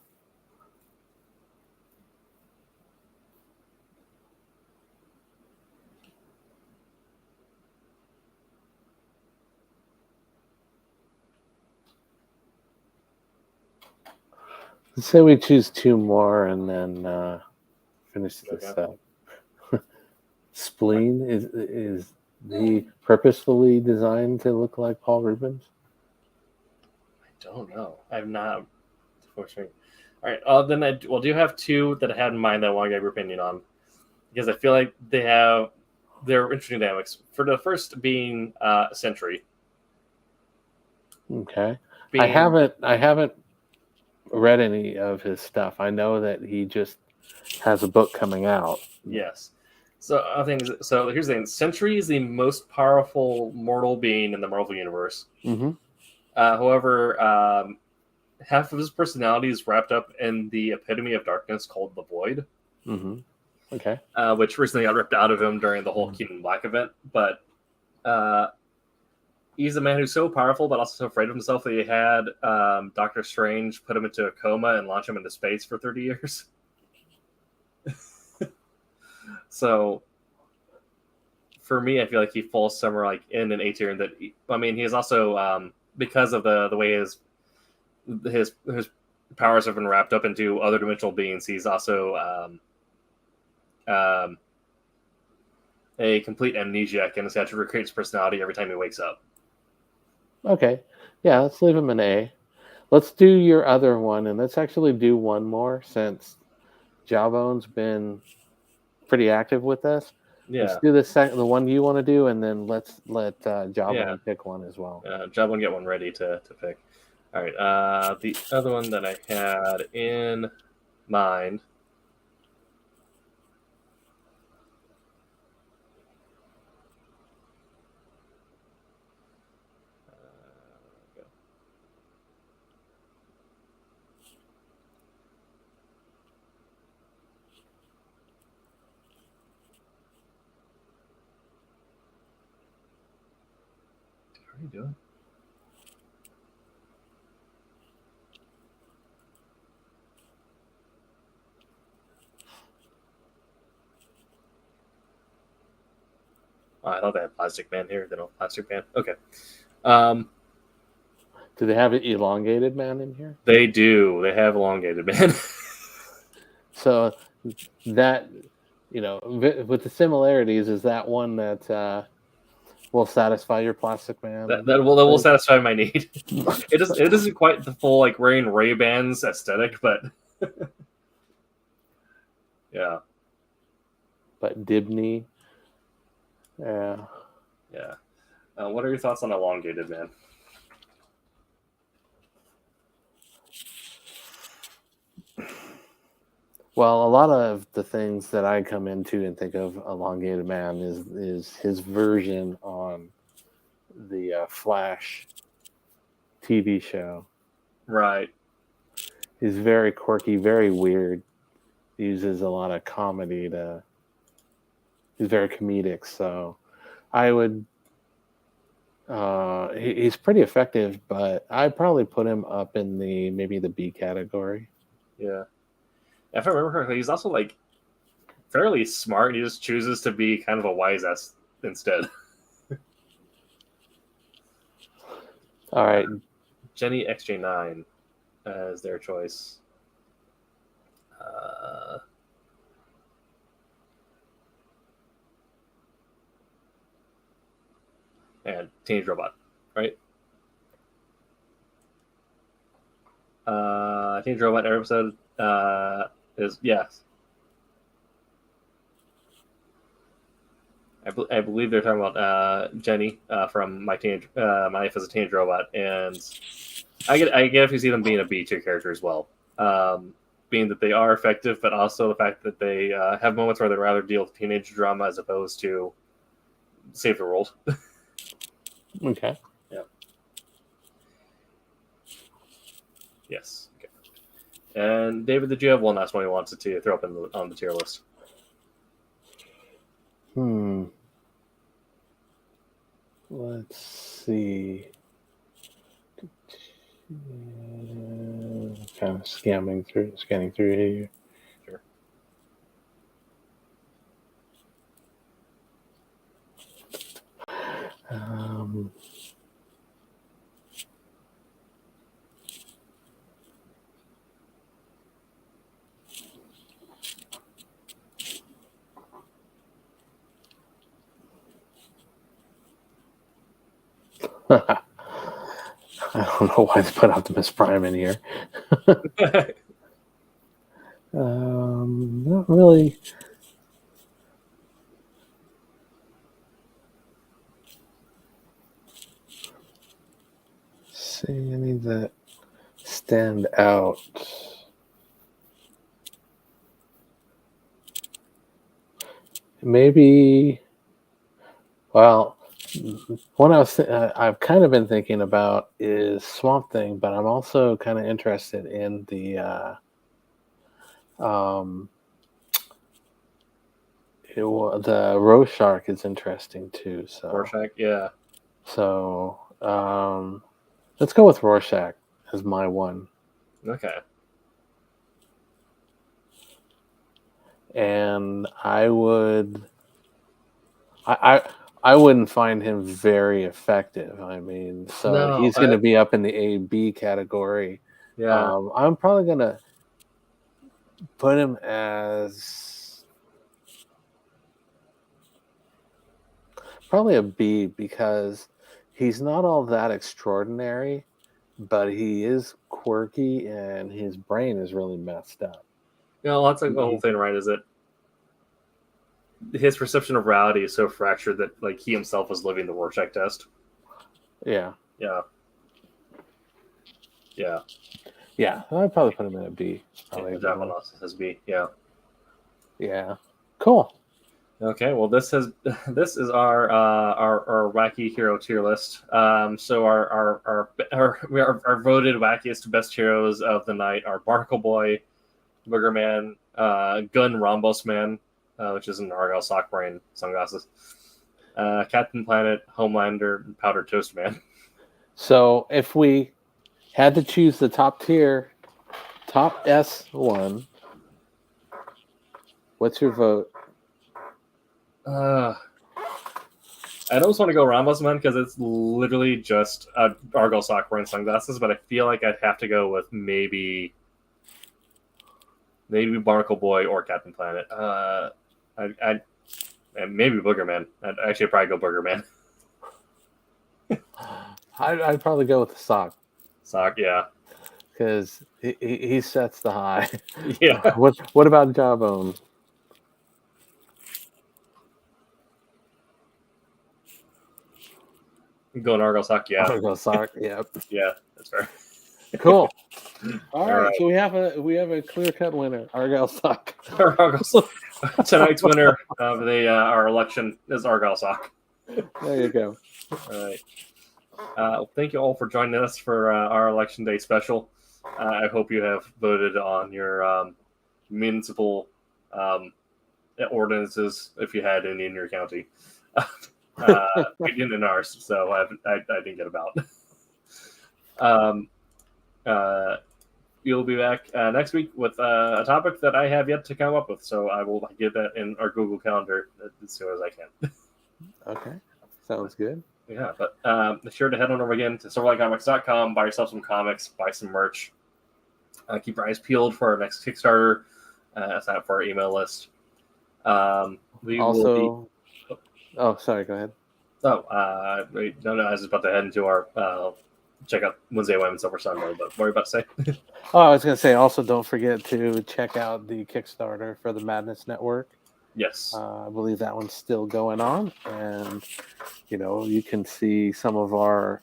Speaker 6: Let's say we choose two more and then finish this up. Spleen is he purposefully designed to look like Paul Rubens?
Speaker 4: I don't know. I've not. Unfortunately. All right. Then do you have two that I had in mind that I want to get your opinion on? Because I feel like they're interesting dynamics. For the first being Sentry.
Speaker 6: Okay. I haven't read any of his stuff. I know that he just has a book coming out.
Speaker 4: Yes. So here's the thing: Sentry is the most powerful mortal being in the Marvel universe.
Speaker 6: Mm-hmm.
Speaker 4: However, half of his personality is wrapped up in the epitome of darkness called the Void.
Speaker 6: Mm-hmm. Okay.
Speaker 4: Which recently got ripped out of him during the whole Keaton Black event. But he's a man who's so powerful, but also so afraid of himself that he had Doctor Strange put him into a coma and launch him into space for 30 years. So, for me, I feel like he falls somewhere like in an A tier. And he is also because of the way his powers have been wrapped up into other dimensional beings. He's also a complete amnesiac and has had to recreate his personality every time he wakes up.
Speaker 6: Okay. Yeah, let's leave him an A. Let's do your other one, and let's actually do one more since Jawbone's been pretty active with us.
Speaker 4: Yeah.
Speaker 6: Let's do the one you want to do, and then let's let Jawbone pick one as well.
Speaker 4: Jawbone get one ready to pick. All right. The other one that I had in mind. How are you doing? Oh, I thought they had Plastic Man here. They don't have Plastic Man. Okay.
Speaker 6: Do they have an Elongated Man in here?
Speaker 4: They do. They have Elongated Man.
Speaker 6: So that, with the similarities, is that one that will satisfy your Plastic Man?
Speaker 4: That will satisfy my need. It isn't quite the full like wearing Ray-Bans aesthetic, but yeah.
Speaker 6: But Dibney, yeah.
Speaker 4: What are your thoughts on Elongated Man?
Speaker 6: Well, a lot of the things that I come into and think of Elongated Man is his version on the Flash TV show.
Speaker 4: Right.
Speaker 6: He's very quirky, very weird. He uses a lot of comedy he's very comedic, so I would he's pretty effective, but I'd probably put him up in maybe the B category.
Speaker 4: Yeah. If I remember correctly, he's also like fairly smart. He just chooses to be kind of a wise ass instead.
Speaker 6: All right.
Speaker 4: Jenny XJ9 as their choice. And Teenage Robot, right? Teenage Robot episode is yes. I believe they're talking about Jenny from My Life as a Teenage Robot, and I get if you see them being a B tier character as well, being that they are effective, but also the fact that they have moments where they'd rather deal with teenage drama as opposed to save the world.
Speaker 6: Okay.
Speaker 4: Yeah. Yes. Okay. And David, did you have one last one you wanted to throw up on the tier list?
Speaker 6: Let's see. Kind of scanning through here.
Speaker 4: Sure.
Speaker 6: I don't know why they put Optimus Prime in here. Not really. See any that stand out. maybe. Well, one I've kind of been thinking about is Swamp Thing, but I'm also kind of interested in the the Rorschach is interesting too. So
Speaker 4: Rorschach, yeah.
Speaker 6: So let's go with Rorschach as my one.
Speaker 4: Okay.
Speaker 6: And I wouldn't find him very effective. I mean, so
Speaker 4: No,
Speaker 6: he's going to be up in the A/B category.
Speaker 4: Yeah.
Speaker 6: I'm probably going to put him as probably a B because he's not all that extraordinary, but he is quirky and his brain is really messed up.
Speaker 4: That's like the whole thing, right? Is that his perception of reality is so fractured that like he himself was living the Rorschach test.
Speaker 6: Yeah.
Speaker 4: Yeah.
Speaker 6: I'd probably put him in a B.
Speaker 4: That one also says B. Yeah.
Speaker 6: Yeah. Cool.
Speaker 4: Okay. Well, this is our wacky hero tier list. So our voted wackiest best heroes of the night are Barnacle Boy, Booger Man, Gun Rhombos Man, which is an Argyle sock wearing sunglasses, Captain Planet, Homelander, and Powder Toast Man.
Speaker 6: So if we had to choose the top tier, top S1, what's your vote?
Speaker 4: I almost want to go Rhombos Man because it's literally just Argyle sock wearing sunglasses, but I feel like I'd have to go with maybe Barnacle Boy or Captain Planet. And maybe Booger Man. I'd actually probably go Booger Man.
Speaker 6: I'd probably go with the sock.
Speaker 4: Sock, yeah.
Speaker 6: Because he sets the high.
Speaker 4: Yeah.
Speaker 6: What about Jawbone?
Speaker 4: Going Argyle sock, yeah.
Speaker 6: Argyle sock, yep.
Speaker 4: Yeah, that's fair.
Speaker 6: Cool. All right,
Speaker 4: right.
Speaker 6: so we have a clear cut winner, Argyle sock.
Speaker 4: Tonight's winner of our election is Argyle sock.
Speaker 6: There you go.
Speaker 4: All right. Thank you all for joining us for our election day special. I hope you have voted on your municipal ordinances if you had any in your county. We didn't in ours, so I didn't get about. You'll be back next week with a topic that I have yet to come up with, so I will get that in our Google Calendar as soon as I can.
Speaker 6: Okay, sounds good.
Speaker 4: Yeah, but be sure to head on over again to silverlinecomics.com, buy yourself some comics, buy some merch. Keep your eyes peeled for our next Kickstarter. Sign up for our email list. We will be...
Speaker 6: Oh, sorry, go ahead.
Speaker 4: No, I was about to head into our check out Wednesday, Wham, and Silver Sunday, but what were you about to say?
Speaker 6: I was going to say, also don't forget to check out the Kickstarter for the Madness Network.
Speaker 4: Yes.
Speaker 6: I believe that one's still going on, and you can see some of our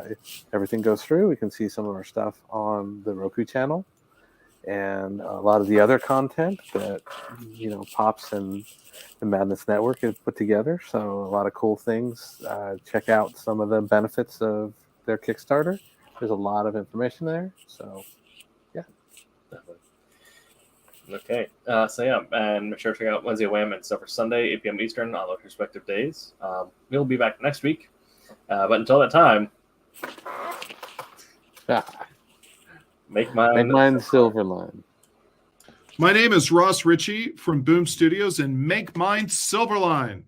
Speaker 6: if everything goes through, we can see some of our stuff on the Roku channel and a lot of the other content that Pops and the Madness Network has put together. So a lot of cool things. Check out some of the benefits of their Kickstarter. There's a lot of information there. So yeah.
Speaker 4: Definitely. Okay. And make sure to check out Wednesday Wham and Silver Sunday, 8 p.m. Eastern on those respective days. We'll be back next week. But until that time, make mine
Speaker 6: Silverline.
Speaker 8: My name is Ross Ritchie from Boom Studios, and make mine Silverline.